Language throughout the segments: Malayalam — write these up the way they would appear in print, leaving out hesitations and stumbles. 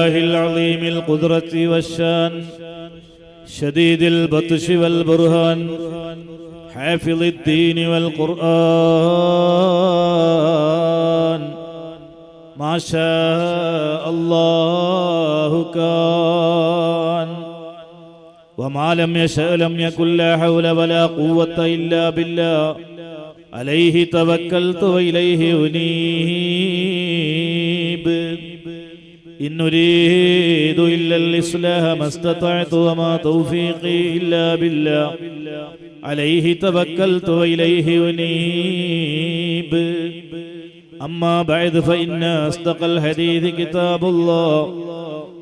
الله العظيم القدرة والشان شديد البطش والبرهان حافظ الدين والقرآن ما شاء الله كان وما لم يشأ لم يكن لا حول ولا قوة إلا بالله عليه توكلت وإليه أنيب إن أريد إلا الإصلاح ما استطعت وما توفيقي إلا بالله عليه توكلت وإليه أنيب أما بعد فإن أصدق الحديث كتاب الله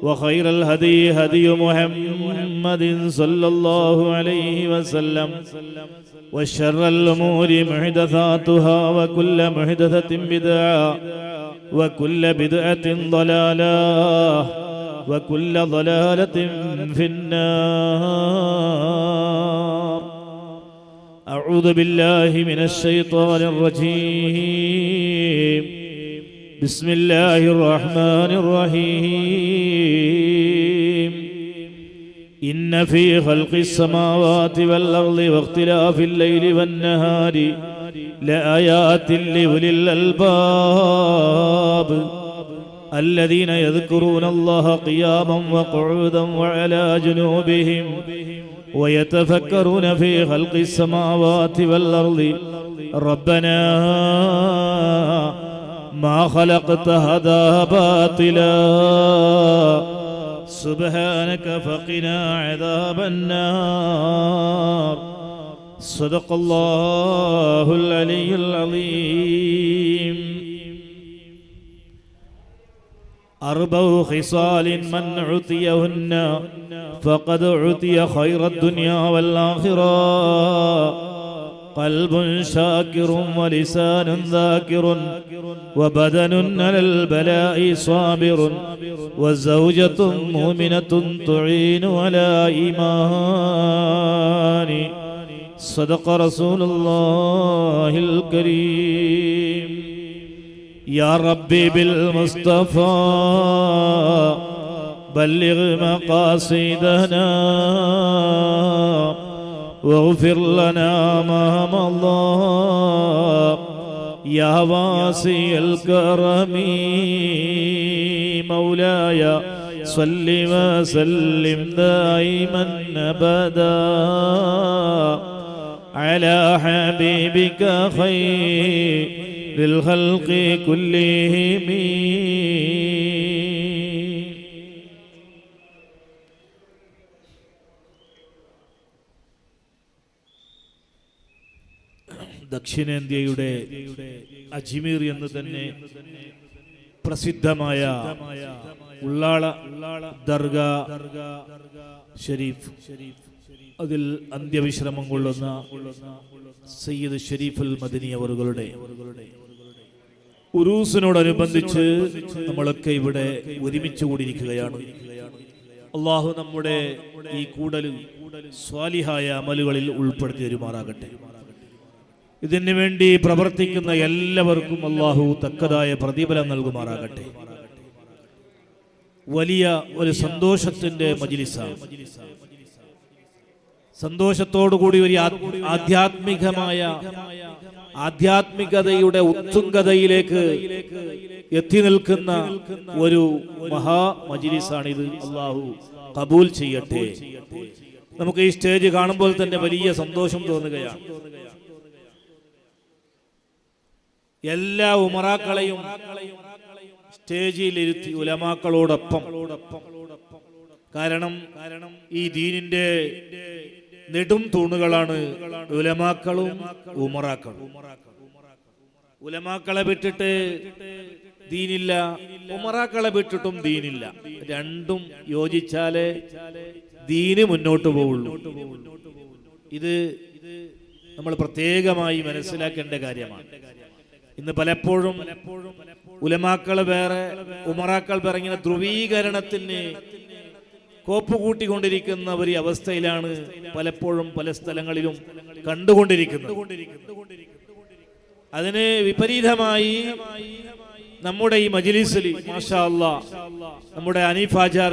وخير الهدي هدي محمد صلى الله عليه وسلم وشر الأمور محدثاتها وكل محدثة بدعة وكل بدعة ضلالة وكل ضلالة في النار. أعوذ بالله من الشيطان الرجيم. بسم الله الرحمن الرحيم. إن في خلق السماوات والأرض واختلاف الليل والنهار لآيات لأولي الألباب الذين يذكرون الله قياما وقعودا وعلى جنوبهم ويتفكرون في خلق السماوات والأرض ربنا ما خلقت هذا باطلا سبحانك فقنا عذاب النار. صدق الله العلي العظيم. أربع خصال من عطيهن فقد عطي خير الدنيا والآخرة: قلب شاكر ولسان ذاكر وبدن على البلاء صابر وزوجة مؤمنة تعين على إيمان. صدق رسول الله الكريم. يا ربي بالمصطفى بلغ مقاصدنا واغفر لنا ما مضى يا واسع الكرم. مولاي صل وسلم دائما أبدا على حبيبك خير الخلق كلهم. ദക്ഷിണേന്ത്യയുടെ അജ്മീർ എന്ന് തന്നെ പ്രസിദ്ധമായ ഉള്ളാള ദർഗാ ഷരീഫ്, അതിൽ അന്ത്യവിശ്രമം കൊള്ളുന്ന സയ്യിദ് ഷരീഫുൽ മദനി അവറുകളുടെ ഉറൂസിനോടനുബന്ധിച്ച് നമ്മളൊക്കെ ഇവിടെ ഒരുമിച്ച് കൂടിയിരിക്കുകയാണ്. അള്ളാഹു നമ്മുടെ ഈ കൂടൽ സ്വാലിഹായ അമലുകളിൽ ഉൾപ്പെടുത്തി തരുമാറാകട്ടെ. ഇതിനു വേണ്ടി പ്രവർത്തിക്കുന്ന എല്ലാവർക്കും അള്ളാഹു തക്കതായ പ്രതിഫലം നൽകുമാറാകട്ടെ. വലിയ ഒരു സന്തോഷത്തിന്റെ മജ്‌ലിസാണ്. സന്തോഷത്തോടുകൂടി ഒരു ആധ്യാത്മികതയുടെ ഉത്തുംഗതയിലേക്ക് എത്തി നിൽക്കുന്ന ഒരു മഹാ മജ്‌ലിസാണിത്. അള്ളാഹു കബൂൽ ചെയ്യട്ടെ. നമുക്ക് ഈ സ്റ്റേജ് കാണുമ്പോൾ തന്നെ വലിയ സന്തോഷം തോന്നുകയാണ്. എല്ലാ ഉമറാക്കളെയും സ്റ്റേജിലിരുത്തി ഉലമാക്കളോടൊപ്പം. കാരണം ഈ ദീനിന്റെ നെടും തൂണുകളാണ് ഉലമാക്കളും ഉമറാക്കളും. ഉലമാക്കളെ വിട്ടിട്ട് ദീനില്ല, ഉമറാക്കളെ വിട്ടിട്ടും ദീനില്ല. രണ്ടും യോജിച്ചാലേ ദീന് മുന്നോട്ട് പോവുള്ളൂ. ഇത് നമ്മൾ പ്രത്യേകമായി മനസ്സിലാക്കേണ്ട കാര്യമാണ്. ഇന്ന് പലപ്പോഴും ഉലമാക്കൾ വേറെ ഉമറാക്കൾ വേറെ ഇങ്ങനെ ധ്രുവീകരണത്തിന് കോപ്പുകൂട്ടിക്കൊണ്ടിരിക്കുന്ന ഒരു അവസ്ഥയിലാണ് പലപ്പോഴും പല സ്ഥലങ്ങളിലും കണ്ടുകൊണ്ടിരിക്കുന്നത്. അതിന് വിപരീതമായി നമ്മുടെ ഈ മജ്‌ലിസിൽ മാഷാ അല്ലാഹ് നമ്മുടെ അനീഫാജാർ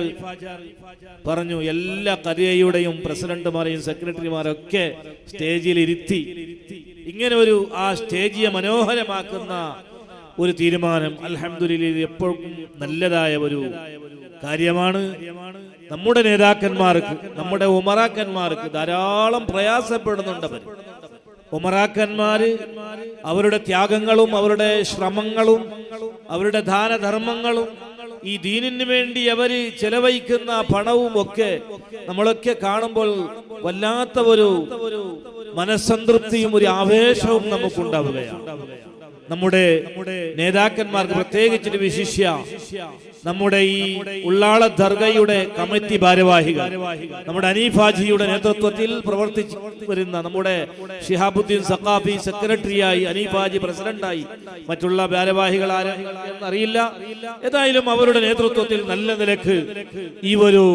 പറഞ്ഞു, എല്ലാ ഖരിയയുടെയും പ്രസിഡന്റുമാരെയും സെക്രട്ടറിമാരൊക്കെ സ്റ്റേജിൽ ഇരുത്തി ഇങ്ങനെ ഒരു ആ സ്റ്റേജിയെ മനോഹരമാക്കുന്ന ഒരു തീരുമാനം അൽഹംദുലില്ലാഹ് എപ്പോഴും നല്ലതായ ഒരു കാര്യമാണ്. നമ്മുടെ നേതാക്കന്മാർക്ക്, നമ്മുടെ ഉമറാക്കന്മാർക്ക് ധാരാളം പ്രയാസപ്പെടുന്നുണ്ടവർ. ഉമറാക്കന്മാര് അവരുടെ ത്യാഗങ്ങളും അവരുടെ ശ്രമങ്ങളും അവരുടെ ദാനധർമ്മങ്ങളും ഈ ദീനിന് വേണ്ടി അവര് ചെലവഴിക്കുന്ന പണവും ഒക്കെ നമ്മളൊക്കെ കാണുമ്പോൾ വല്ലാത്ത ഒരു മനസ്സംതൃപ്തിയും ഒരു ആവേശവും നമുക്കുണ്ടാവുകയാണ്. നമ്മുടെ നേതാക്കന്മാർക്ക് പ്രത്യേകിച്ച് വിശിഷ്യ നമ്മുടെ ഈ ഉള്ളാള ദർഗയുടെ കമ്മിറ്റി ഭാരവാഹികൾ, നമ്മുടെ അനീഫാജിയുടെ നേതൃത്വത്തിൽ പ്രവർത്തിച്ചു വരുന്ന നമ്മുടെ ഷിഹാബുദ്ദീൻ സഖാഫി സെക്രട്ടറിയായി, അനീഫാജി പ്രസിഡന്റായി, മറ്റുള്ള ഭാരവാഹികൾ ആരെന്ന് അറിയില്ല. ഏതായാലും അവരുടെ നേതൃത്വത്തിൽ നല്ല നിലക്ക് ഈ ഒരു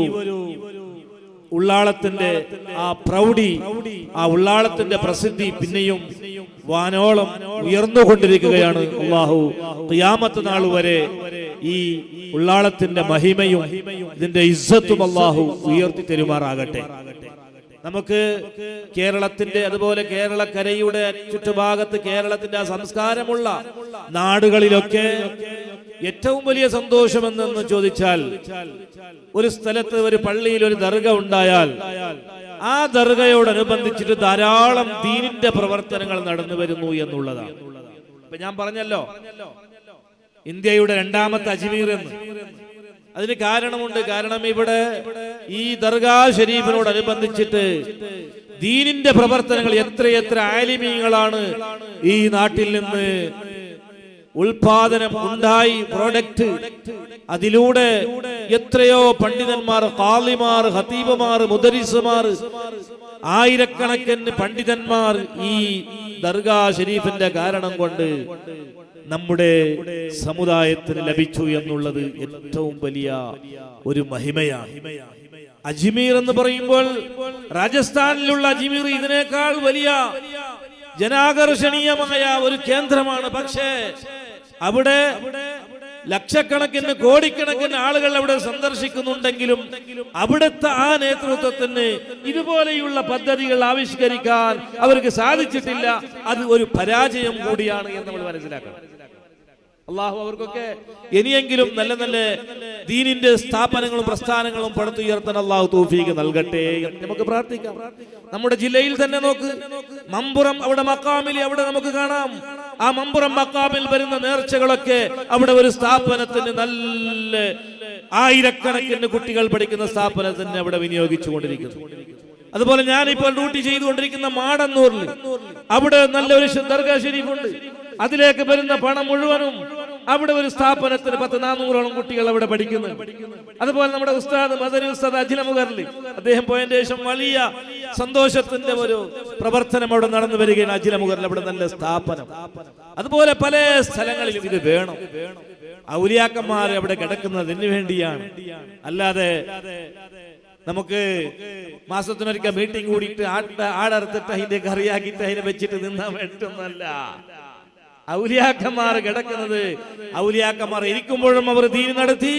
ഉള്ളാളത്തിന്റെ ആ പ്രൗഢി, ആ ഉള്ളാളത്തിന്റെ പ്രസിദ്ധി പിന്നെയും വാനോളം ഉയർന്നുകൊണ്ടിരിക്കുകയാണ്. അല്ലാഹു ഖിയാമത്ത് നാൾ വരെ ഈ ഉള്ളാളത്തിന്റെ മഹിമയും ഇതിന്റെ ഇസ്സത്തും അല്ലാഹു ഉയർത്തി തരുമാറാകട്ടെ. നമുക്ക് കേരളത്തിന്റെ അതുപോലെ കേരളക്കരയുടെ ചുറ്റുഭാഗത്ത് കേരളത്തിന്റെ ആ സംസ്കാരമുള്ള നാടുകളിലൊക്കെ ഏറ്റവും വലിയ സന്തോഷമെന്ന് ചോദിച്ചാൽ, ഒരു സ്ഥലത്ത് ഒരു പള്ളിയിൽ ഒരു ദർഗ ഉണ്ടായാൽ ആ ദർഗയോടനുബന്ധിച്ചിട്ട് ധാരാളം ദീനിന്റെ പ്രവർത്തനങ്ങൾ നടന്നു വരുന്നു എന്നുള്ളതാണ്. ഇപ്പൊ ഞാൻ പറഞ്ഞല്ലോ ഇന്ത്യയുടെ രണ്ടാമത്തെ അജ്മീർ എന്ന്. അതിന് കാരണമുണ്ട്. കാരണം ഇവിടെ ഈ ദർഗാ ഷരീഫിനോടനുബന്ധിച്ചിട്ട് ദീനിന്റെ പ്രവർത്തനങ്ങൾ എത്രയെത്ര ആലിമീങ്ങളാണ് ഈ നാട്ടിൽ നിന്ന് ഉൽപാദനം ഉണ്ടായി, പ്രോഡക്റ്റ്. അതിലൂടെ എത്രയോ പണ്ഡിതന്മാർ, ഖാളിമാർ, ഖതീബുമാർ, മുദരിസുമാർ, ആയിരക്കണക്കിന് പണ്ഡിതന്മാർ ഈ ദർഗാ ഷരീഫിന്റെ കാരണം കൊണ്ട് നമ്മുടെ സമുദായത്തിന് ലഭിച്ചു എന്നുള്ളത് ഏറ്റവും വലിയ ഒരു മഹിമയാണ്. അജ്മീർ എന്ന് പറയുമ്പോൾ രാജസ്ഥാനിലുള്ള അജ്മീർ ഇതിനേക്കാൾ വലിയ ജനാകർഷണീയമായ ഒരു കേന്ദ്രമാണ്. പക്ഷേ അവിടെ ലക്ഷക്കണക്കിന് കോടിക്കണക്കിന് ആളുകൾ അവിടെ സന്ദർശിക്കുന്നുണ്ടെങ്കിലും അവിടുത്തെ ആ നേതൃത്വത്തിന് ഇതുപോലെയുള്ള പദ്ധതികൾ ആവിഷ്കരിക്കാൻ അവർക്ക് സാധിച്ചിട്ടില്ല. അത് ഒരു പരാജയം കൂടിയാണ് എന്ന് നമ്മൾ മനസ്സിലാക്കണം. അള്ളാഹു അവർക്കൊക്കെ ഇനിയെങ്കിലും നല്ല നല്ല ദീനിന്റെ സ്ഥാപനങ്ങളും പ്രസ്ഥാനങ്ങളും പടുത്തുയർത്താൻ അള്ളാഹു തൗഫീഖ് നൽകട്ടെ എന്ന് നമുക്ക് പ്രാർത്ഥിക്കാം. നമ്മുടെ ജില്ലയിൽ തന്നെ നോക്ക്, മമ്പുറം അവിടെ മക്കാമിൽ അവിടെ നമുക്ക് കാണാം. ആ മമ്പുറം മക്കാമിൽ വരുന്ന നേർച്ചകളൊക്കെ അവിടെ ഒരു സ്ഥാപനത്തിന് നല്ല ആയിരക്കണക്കിന് കുട്ടികൾ പഠിക്കുന്ന സ്ഥാപനത്തിന് അവിടെ വിനിയോഗിച്ചു കൊണ്ടിരിക്കുന്നു. അതുപോലെ ഞാനിപ്പോൾ ഡ്യൂട്ടി ചെയ്തുകൊണ്ടിരിക്കുന്ന മാടന്നൂരിൽ അവിടെ നല്ലൊരു ദർഗാ ഷരീഫുണ്ട്. അതിലേക്ക് വരുന്ന പണം മുഴുവനും അവിടെ ഒരു സ്ഥാപനത്തിന് 400ഓളം കുട്ടികൾ അവിടെ പഠിക്കുന്നു. അതുപോലെ നമ്മുടെ ഉസ്താദ് മദനി ഉസ്താദ് അജ്ലമുഗറിൽ അദ്ദേഹം പോയതിനു ശേഷം വലിയ സന്തോഷത്തിന്റെ ഒരു പ്രവർത്തനം അവിടെ നടന്നു വരികയാണ്. അജ്ലമുഗറിൽ അവിടെ നല്ല സ്ഥാപനം. അതുപോലെ പല സ്ഥലങ്ങളിലും ഇത് വേണം. ഔലിയാക്കന്മാർ അവിടെ കിടക്കുന്നതിന് വേണ്ടിയാണ്. അല്ലാതെ നമുക്ക് മാസത്തിനൊരിക്കൽ മീറ്റിംഗ് കൂടിയിട്ട് ആടർത്തിട്ട് അതിന്റെ കറിയാക്കിയിട്ട് അതിനെ വെച്ചിട്ട് നിന്നാൻ വേണ്ടൊന്നല്ല. ഔലിയാക്കന്മാർ കിടക്കുന്നത്, ഔലിയാക്കന്മാർ ഇരിക്കുമ്പോഴും അവർ ദീൻ നടത്തി,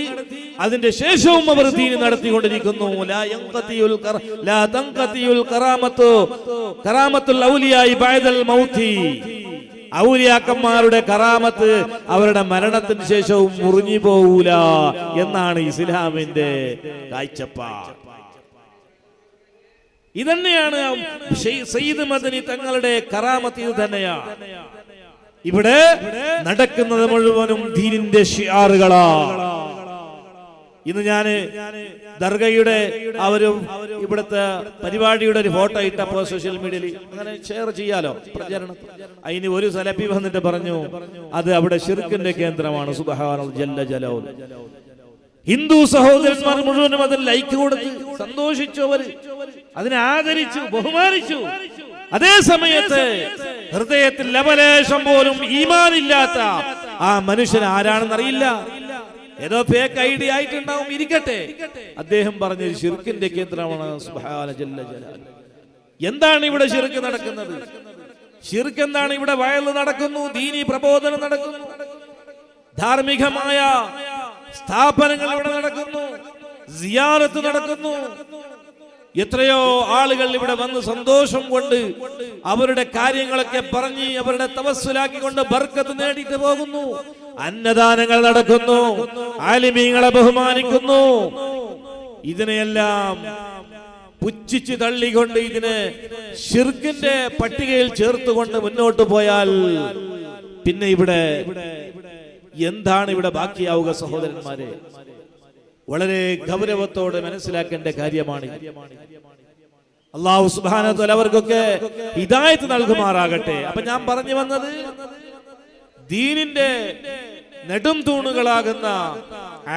അതിന്റെ ശേഷവും അവർ ദീൻ നടത്തിക്കൊണ്ടിരിക്കുന്നു. ഔലിയാക്കന്മാരുടെ കറാമത്ത് അവരുടെ മരണത്തിന് ശേഷവും മുറിഞ്ഞു പോകൂല എന്നാണ് ഇസ്ലാമിന്റെ കാഴ്ചപ്പാട്. ഇതന്നെയാണ് സയ്യിദ് മദനി തങ്ങളുടെ കറാമത്ത്. ഇത് തന്നെയാണ് ഇവിടെ നടക്കുന്നത്. മുഴുവനും ദീനിന്റെ ഷിആറുകളാണ്. ഇന്ന് ഞാന് ദർഗയുടെ ഇവിടുത്തെ പരിപാടിയുടെ ഒരു ഫോട്ടോ ഇട്ടപ്പോ സോഷ്യൽ മീഡിയയിൽ അങ്ങനെ ഷെയർ ചെയ്യാലോ, പ്രചരണം. അതിന് ഒരു സലഫി വന്നിട്ട് പറഞ്ഞു അത് അവിടെ ശിർക്കിന്റെ കേന്ദ്രമാണ്. സുബ്ഹാനല്ലാഹ് ജല്ല ജലാലുഹു. ഹിന്ദു സഹോദരന്മാർ മുഴുവനും അതിൽ ലൈക്ക് കൊടുത്ത് സന്തോഷിച്ചു, അവർ അതിനെ ആദരിച്ചു, ബഹുമാനിച്ചു. അതേ സമയത്ത് ഹൃദയത്തിൽ ലവലേശം പോലും ഈമാനില്ലാത്ത ആ മനുഷ്യൻ ആരാണെന്നറിയില്ല, ഏതോ ഫേക്ക് ഐഡിയ ആയിട്ടുണ്ടാവും, ഇരിക്കട്ടെ. അദ്ദേഹം പറഞ്ഞ ശിർക്കിന്റെ കേന്ദ്രമാണ്. സുബ്ഹാന ജല്ല ജലാൽ. എന്താണ് ഇവിടെ ശിർക്ക് നടക്കുന്നത്? ശിർക്ക് എന്താണ്? ഇവിടെ വയല് നടക്കുന്നു, ദീനി പ്രബോധനം നടക്കുന്നു, ധാർമ്മികമായ സ്ഥാപനങ്ങൾ ഇവിടെ നടക്കുന്നു, സിയാറത്ത് നടക്കുന്നു. എത്രയോ ആളുകൾ ഇവിടെ വന്ന് സന്തോഷം കൊണ്ട് അവരുടെ കാര്യങ്ങളൊക്കെ പറഞ്ഞ് അവരുടെ തവസ്സുലാക്കിക്കൊണ്ട് ബർക്കത്ത് നേടിയിട്ട് പോകുന്നു. അന്നദാനങ്ങൾ നടക്കുന്നു, ആലിമീങ്ങളെ ബഹുമാനിക്കുന്നു. ഇതിനെയെല്ലാം പുച്ഛിച്ച് തള്ളിക്കൊണ്ട് ഇതിനെ ശിർക്കിന്റെ പട്ടികയിൽ ചേർത്തുകൊണ്ട് മുന്നോട്ട് പോയാൽ പിന്നെ ഇവിടെ എന്താണ് ഇവിടെ ബാക്കിയാവുക? സഹോദരന്മാരെ, വളരെ ഗൗരവത്തോടെ മനസ്സിലാക്കേണ്ട കാര്യമാണ്. അല്ലാഹു സുബ്ഹാനഹു വ തആല അവർക്കൊക്കെ ഹിദായത്ത് നൽകുമാറാകട്ടെ. അപ്പൊ ഞാൻ പറഞ്ഞു വന്നത്, ദീനിന്റെ നെടും തൂണുകളാകുന്ന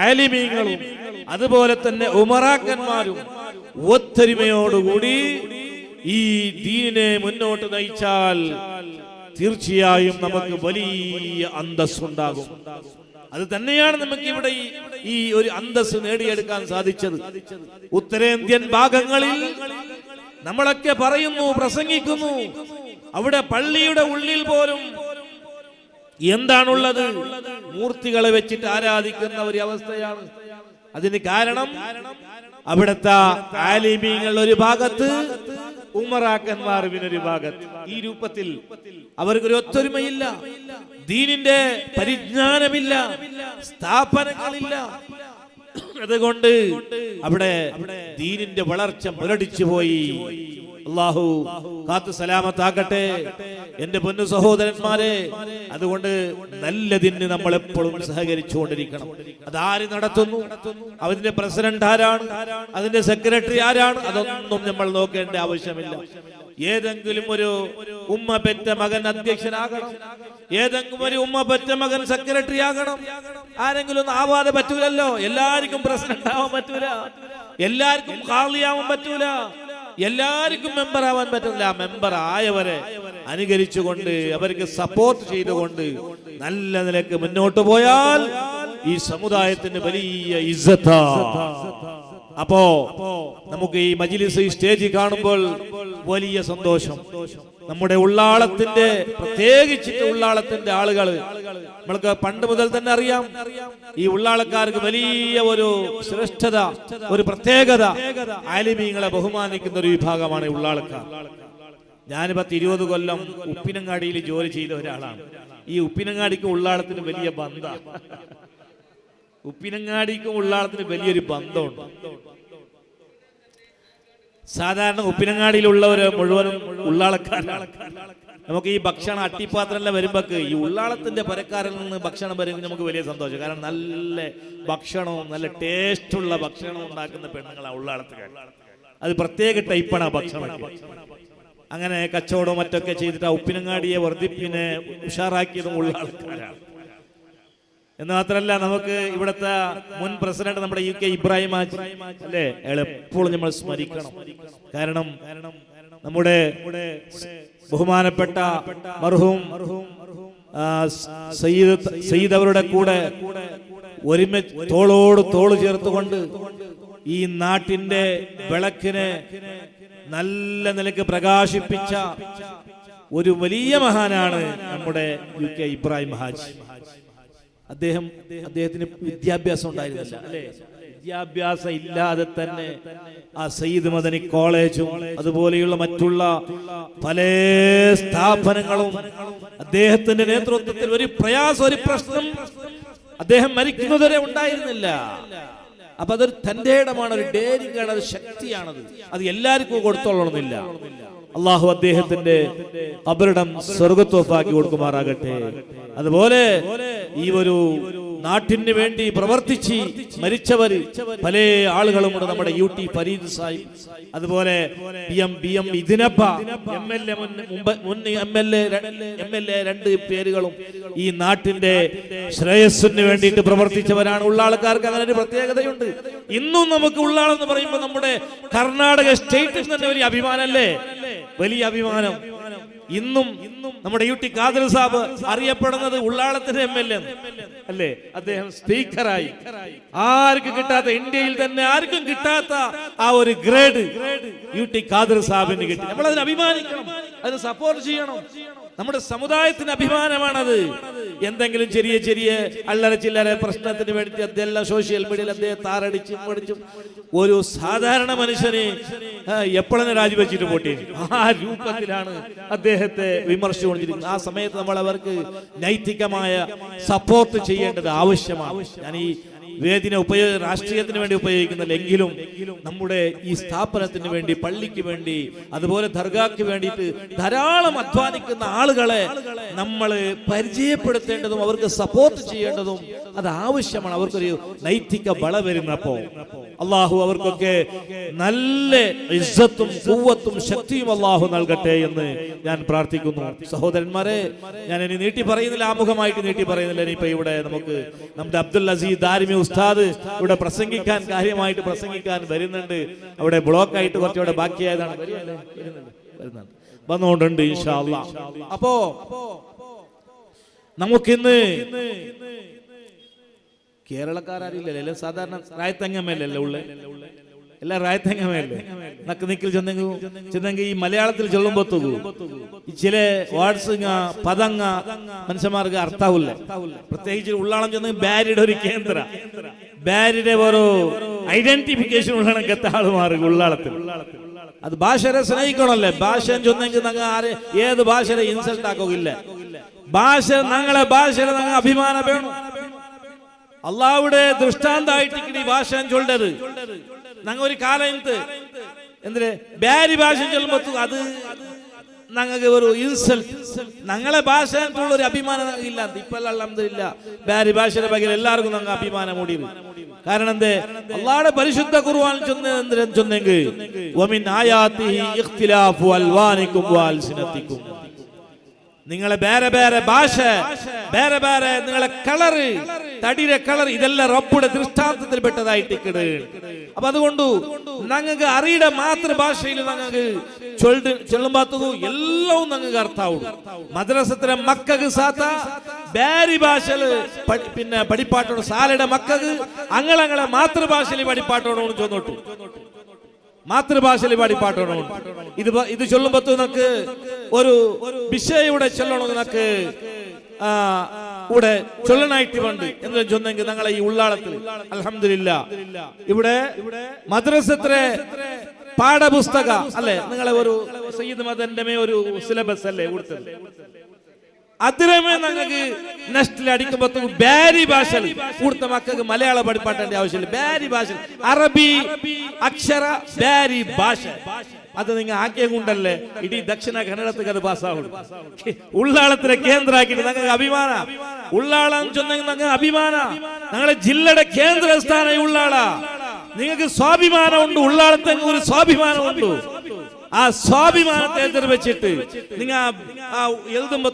ആലിമീങ്ങളും അതുപോലെ തന്നെ ഉമറാക്കന്മാരും ഒത്തൊരുമയോടുകൂടി ഈ ദീനിനെ മുന്നോട്ട് നയിച്ചാൽ തീർച്ചയായും നമുക്ക് വലിയ അന്തസ്സുണ്ടാകും. അത് തന്നെയാണ് നമുക്ക് ഇവിടെ ഈ ഒരു അന്തസ്സ് നേടിയെടുക്കാൻ സാധിച്ചത്. ഉത്തരേന്ത്യൻ ഭാഗങ്ങളിൽ നമ്മളൊക്കെ പറയുന്നു, പ്രസംഗിക്കുന്നു, അവിടെ പള്ളിയുടെ ഉള്ളിൽ പോലും എന്താണുള്ളത്? മൂർത്തികളെ വെച്ചിട്ട് ആരാധിക്കുന്ന ഒരു അവസ്ഥയാണ്. അതിന് കാരണം അവിടുത്തെ ആലിമീങ്ങൾ ഒരു ഭാഗത്ത്, ഉമറാക്കന്മാർ ഒരു ഭാഗത്ത്. ഈ രൂപത്തിൽ അവർക്കൊരു ഒത്തൊരുമയില്ല, ദീനിന്റെ പരിജ്ഞാനമില്ല, സ്ഥാപനങ്ങളില്ല. അതുകൊണ്ട് അവിടെ ദീനിന്റെ വളർച്ച മുരടിച്ചു പോയി. അല്ലാഹു കാത്തു സലാമത്താക്കട്ടെ എന്റെ പൊന്നു സഹോദരന്മാരെ. അതുകൊണ്ട് നല്ലതിന് നമ്മൾ എപ്പോഴും സഹകരിച്ചുകൊണ്ടിരിക്കണം. അതാര് നടത്തുന്നു, അതിന്റെ പ്രസിഡന്റ് ആരാണ്, അതിന്റെ സെക്രട്ടറി ആരാണ്, അതൊന്നും നമ്മൾ നോക്കേണ്ട ആവശ്യമില്ല. ഏതെങ്കിലും ഒരു ഉമ്മ പെറ്റ മകൻ അധ്യക്ഷനാകണം, ഏതെങ്കിലും ഒരു ഉമ്മ പെറ്റ മകൻ സെക്രട്ടറി ആകണം. ആരെങ്കിലും ഒന്നും ആവാതെ പറ്റൂലല്ലോ. എല്ലാവർക്കും പ്രസിഡന്റ് ആവാൻ പറ്റൂല, എല്ലാവർക്കും ഖാളിയാവാൻ പറ്റൂല, എല്ലാവർക്കും മെമ്പർ ആവാൻ പറ്റില്ല. മെമ്പർ ആയവരെ അനുകരിച്ചുകൊണ്ട് അവർക്ക് സപ്പോർട്ട് ചെയ്തുകൊണ്ട് നല്ല നിലക്ക് മുന്നോട്ട് പോയാൽ ഈ സമുദായത്തിന് വലിയ ഇസ്സത്താ. അപ്പോ നമുക്ക് ഈ മജ്‌ലിസ്, ഈ സ്റ്റേജ് കാണുമ്പോൾ വലിയ സന്തോഷം. നമ്മുടെ ഉള്ളാളത്തിന്റെ, പ്രത്യേകിച്ചിട്ട് ഉള്ളാളത്തിന്റെ ആളുകൾ, നമ്മൾക്ക് പണ്ട് മുതൽ തന്നെ അറിയാം, ഈ ഉള്ളാളക്കാർക്ക് വലിയ ഒരു ശ്രേഷ്ഠത, ഒരു പ്രത്യേകത, ആലിമീങ്ങളെ ബഹുമാനിക്കുന്ന ഒരു വിഭാഗമാണ് ഉള്ളാളക്കാർ. ഞാൻ 10-20 കൊല്ലം ഉപ്പിനങ്ങാടിയിൽ ജോലി ചെയ്ത ഒരാളാണ്. ഈ ഉപ്പിനങ്ങാടിക്കും ഉള്ളാളത്തിന് വലിയ ബന്ധം, ഉപ്പിനങ്ങാടിക്കും ഉള്ളാളത്തിന് വലിയൊരു ബന്ധമുണ്ട്. സാധാരണ ഉപ്പിനങ്ങാടിയിലുള്ളവര് മുഴുവനും ഉള്ളാളക്കാരാണ്. നമുക്ക് ഈ ഭക്ഷണം അട്ടിപ്പാത്രം വരുമ്പോക്ക് ഈ ഉള്ളാളത്തിന്റെ പരക്കാരിൽ നിന്ന് ഭക്ഷണം വരുമ്പോൾ നമുക്ക് വലിയ സന്തോഷം. കാരണം നല്ല ഭക്ഷണവും നല്ല ടേസ്റ്റുള്ള ഭക്ഷണം ഉണ്ടാക്കുന്ന പെണ്ണുങ്ങളാണ് ഉള്ളാളത്തുകാർ. അത് പ്രത്യേക ടൈപ്പാണ് ആ ഭക്ഷണം. അങ്ങനെ കച്ചവടവും മറ്റൊക്കെ ചെയ്തിട്ട് ആ ഉപ്പിനങ്ങാടിയെ വർദ്ധിപ്പിനെ ഉഷാറാക്കിയതും ഉള്ളാളക്കാരാണ്. എന്ന് മാത്രമല്ല, നമുക്ക് ഇവിടുത്തെ മുൻ പ്രസിഡന്റ് നമ്മുടെ UK ഇബ്രാഹിം ഹാജി അല്ലേ, എപ്പോഴും നമ്മൾ സ്മരിക്കണം. കാരണം നമ്മുടെ ബഹുമാനപ്പെട്ട മർഹൂം സയ്യിദ് അവരുടെ കൂടെ ഒരുമിച്ച് തോളോട് തോള് ചേർത്തുകൊണ്ട് ഈ നാട്ടിന്റെ വിളക്കിനെ നല്ല നിലക്ക് പ്രകാശിപ്പിച്ച ഒരു വലിയ മഹാനാണ് നമ്മുടെ UK ഇബ്രാഹിം ഹാജി. അദ്ദേഹത്തിന് വിദ്യാഭ്യാസം ഉണ്ടായിരുന്നില്ല അല്ലേ? വിദ്യാഭ്യാസം ഇല്ലാതെ തന്നെ ആ സയ്യിദ് മദനി കോളേജും അതുപോലെയുള്ള മറ്റുള്ള പല സ്ഥാപനങ്ങളും അദ്ദേഹത്തിന്റെ നേതൃത്വത്തിൽ ഒരു പ്രയാസം, ഒരു പ്രശ്നം അദ്ദേഹം മരിക്കുന്നതുവരെ ഉണ്ടായിരുന്നില്ല. അപ്പൊ അതൊരു തന്റെ ഇടമാണ്, ഒരു ഡേരിംഗ് ആണ്, അത് ശക്തിയാണത്. അത് എല്ലാവർക്കും കൊടുത്തോളണമെന്നില്ല. അള്ളാഹു അദ്ദേഹത്തിന്റെ ഖബറിടം സ്വർഗ്ഗത്തോപ്പാക്കി കൊടുക്കുമാറാകട്ടെ. അതുപോലെ ഈ ഒരു നാട്ടിന് വേണ്ടി പ്രവർത്തിച്ച് മരിച്ചവര് പല ആളുകളുമുണ്ട്. നമ്മുടെ UT ഫരീദ് സാഹിബ്, അതുപോലെ BM ഇതിനപ്പ MLA 2 പേരുകളും ഈ നാട്ടിന്റെ ശ്രേയസ്സിന് വേണ്ടിയിട്ട് പ്രവർത്തിച്ചവരാണ്. ഉള്ളാൾക്കാർക്ക് അങ്ങനെ ഒരു പ്രത്യേകതയുണ്ട്. ഇന്നും നമുക്ക് ഉള്ളാളെന്ന് പറയുമ്പോൾ നമ്മുടെ കർണാടക സ്റ്റേറ്റിൽ തന്നെ വലിയ അഭിമാനമല്ലേ, വലിയ അഭിമാനം. ഇന്നും നമ്മുടെ UT ഖാദർ സാബ് അറിയപ്പെടുന്നത് ഉള്ളാളത്തിന്റെ MLA അല്ലേ? അദ്ദേഹം സ്പീക്കറായി. ആർക്കും കിട്ടാത്ത, ഇന്ത്യയിൽ തന്നെ ആർക്കും കിട്ടാത്ത ആ ഒരു ഗ്രേഡ് UT ഖാദർ സാബിന് കിട്ടി. നമ്മൾ അതിന് അഭിമാനിക്കണം, അതിന് സപ്പോർട്ട് ചെയ്യണം. നമ്മുടെ സമുദായത്തിന് അഭിമാനമാണത്. എന്തെങ്കിലും ചെറിയ ചെറിയ അല്ലറ ചില്ലറ പ്രശ്നത്തിന് വേണ്ടി അതെല്ലാം സോഷ്യൽ മീഡിയയിൽ അദ്ദേഹം താറടിച്ചും പഠിച്ചും ഒരു സാധാരണ മനുഷ്യനെ എപ്പോഴെന്നെ രാജിവെച്ചിട്ട് പോട്ടെ, ആ രൂപത്തിലാണ് അദ്ദേഹത്തെ വിമർശിച്ചുകൊണ്ടിരിക്കുന്നത്. ആ സമയത്ത് നമ്മൾ അവർക്ക് നൈതികമായ സപ്പോർട്ട് ചെയ്യേണ്ടത് ആവശ്യമാണ്. ഞാൻ ഈ വേദിനെ രാഷ്ട്രീയത്തിന് വേണ്ടി ഉപയോഗിക്കുന്നില്ലെങ്കിലും നമ്മുടെ ഈ സ്ഥാപനത്തിന് വേണ്ടി, പള്ളിക്ക് വേണ്ടി, അതുപോലെ ദർഗാക്ക് വേണ്ടിയിട്ട് ധാരാളം അധ്വാനിക്കുന്ന ആളുകളെ നമ്മൾ പരിചയപ്പെടുത്തേണ്ടതും അവർക്ക് സപ്പോർട്ട് ചെയ്യേണ്ടതും അത് ആവശ്യമാണ്. അവർക്കൊരു നൈതിക ബല വരുന്നപ്പോ അള്ളാഹു അവർക്കൊക്കെ നല്ല ഇസ്സത്തും ഖുവ്വത്തും ശക്തിയും അള്ളാഹു നൽകട്ടെ എന്ന് ഞാൻ പ്രാർത്ഥിക്കുന്നു. സഹോദരന്മാരെ, ഞാൻ ഇനി നീട്ടി പറയുന്നില്ല, ആമുഖമായിട്ട് നീട്ടി പറയുന്നില്ല. ഇനിയിപ്പോ ഇവിടെ നമുക്ക് നമ്മുടെ അബ്ദുൽ അസീസ് ദാരിമി ഉസ്താദ് ഇവിടെ പ്രസംഗിക്കാൻ, കാര്യമായിട്ട് പ്രസംഗിക്കാൻ വരുന്നുണ്ട്. അവിടെ ബ്ലോക്ക് ആയിട്ട് കുറച്ചുകൂടെ ബാക്കിയായതാണ്. വരുന്നുണ്ട്, വന്നുകൊണ്ടുണ്ട് ഇൻഷാ അല്ലാഹ്. അപ്പോ നമുക്കിന്ന് കേരളക്കാരില്ലല്ലോ, എല്ലാം സാധാരണ റായത്തങ്ങമല്ലേ ഉള്ളേ, എല്ലാം റായത്തങ്ങമല്ലേ. നക്ക് നിക്കൽ ചെന്നെങ്കിൽ ഈ മലയാളത്തിൽ ചൊല്ലുമ്പോത്തുകൂ ഈ ചില വാർഡ്സ് പദങ്ങ മനുഷ്യന്മാർക്ക് അർത്ഥാവില്ല. പ്രത്യേകിച്ച് ഉള്ളാളം ചെന്നെങ്കിൽ ബാരിയുടെ ഒരു കേന്ദ്ര, ബാരിയുടെ ഒരു ഐഡന്റിഫിക്കേഷൻ ഉള്ളണക്കത്തെ ആളുമാർക്ക് ഉള്ളാളത്തിൽ. അത് ഭാഷയെ സ്നേഹിക്കണല്ലേ. ഭാഷ ചൊന്നെങ്കിൽ ഞങ്ങൾ ആരെ ഏത് ഭാഷയെ ഇൻസൾട്ട് ആക്കില്ല. ഭാഷ ഞങ്ങളെ ഭാഷയുടെ ഞങ്ങൾ അഭിമാനം വേണം. അള്ളാഹുടെ ദൃഷ്ടാന്തായിട്ട് ഈ ഭാഷ ചൊല്ലത് ഞങ്ങൾ ഒരു കാലത്ത് എന്തിന് ബാരി ഭാഷ ചൊല്ലുമ്പോ അത് ഞങ്ങൾക്ക് ഒരു ഇൻസൾട്ട്. ഞങ്ങളെ ഭാഷയുള്ള ഒരു അഭിമാനം ഇല്ല. ഇപ്പൊ അൽഹംദുലില്ലാ ബാരി ഭാഷയുടെ പകരം എല്ലാവർക്കും ഞങ്ങൾ അഭിമാനം മൂടിയത്. കാരണം എന്തേ, അള്ളാഹുടെ പരിശുദ്ധ ഖുർആൻ ചൊന്നെങ്കിൽ വമിൻ ആയാതിഹി ഇഖ്തിലാഫു അൽവാനികും വഅൽസിനതികും, നിങ്ങളെ വേറെ വേറെ ഭാഷ, വേറെ വേറെ നിങ്ങളെ കളറ്, തടിയുടെ കളർ, ഇതെല്ലാം റബ്ബുടെ ദൃഷ്ടാന്തത്തിൽ പെട്ടതായിട്ട്. അപ്പൊ അതുകൊണ്ട് ഞങ്ങൾക്ക് അറിയുടെ മാതൃഭാഷയിൽ ഞങ്ങൾക്ക് ചൊല്ലുമ്പാത്തതു എല്ലാം ഞങ്ങൾക്ക് അർത്ഥാവും. മദ്രസത്തിലെ മക്കൾക്ക് സാത്ത ബാരി ഭാഷയില് പിന്നെ പഠിപ്പാട്ടോട്, സാലയുടെ മക്കൾക്ക് അങ്ങളെ മാതൃഭാഷയിൽ പഠിപ്പാട്ടോടോന്ന് ചൊന്നോട്ടു. മാതൃഭാഷയിൽ പാടിപ്പാട്ടോണോ ഇത് ചൊല്ലുമ്പോ നമുക്ക് ഒരു വിഷയുടെ ചൊല്ലണോ നമുക്ക് ഇവിടെ ചൊല്ലനായിട്ട് വേണ്ട എന്ന് ചൊന്നെങ്കിൽ ഞങ്ങളെ ഈ ഉള്ളാളത്തിൽ അൽഹംദുലില്ലാ ഇവിടെ മദ്രസത്തിലെ പാഠപുസ്തക അല്ലെ, നിങ്ങളെ ഒരു സയ്യിദ് മദന്റെ ഒരു സിലബസ് അല്ലേ കൊടുത്തത്, അതിരമേ ഞങ്ങൾക്ക് നെസ്റ്റിൽ അടിക്കുമ്പോ ബാരി ഭാഷ കൂടുതൽ മക്കൾക്ക് മലയാളം പഠിപ്പാട്ടേണ്ട ആവശ്യമില്ല. ബാരി ഭാഷ, അറബി അക്ഷര ബാരി ഭാഷ അത് നിങ്ങൾ ആക്കിയ കൊണ്ടല്ലേ ഇടീ ദക്ഷിണ കന്നഡത്തേക്ക് അത് പാസ്സാവുള്ളൂ. ഉള്ളാളത്തിലെ കേന്ദ്രമാക്കിയിട്ട് ഞങ്ങൾക്ക് അഭിമാന. ഉള്ളാളം ചൊന്നെങ്കിൽ ഞങ്ങൾക്ക് അഭിമാന. ഞങ്ങളുടെ ജില്ലയുടെ കേന്ദ്രസ്ഥാനം ഉള്ളാള. നിങ്ങൾക്ക് സ്വാഭിമാനമുണ്ട്, ഉള്ളാളത്തെ ഒരു സ്വാഭിമാനമുണ്ട്. ആ സ്വാഭിമാനത്തെ എതിർവെച്ചിട്ട് നിങ്ങൾ എഴുതുമ്പോ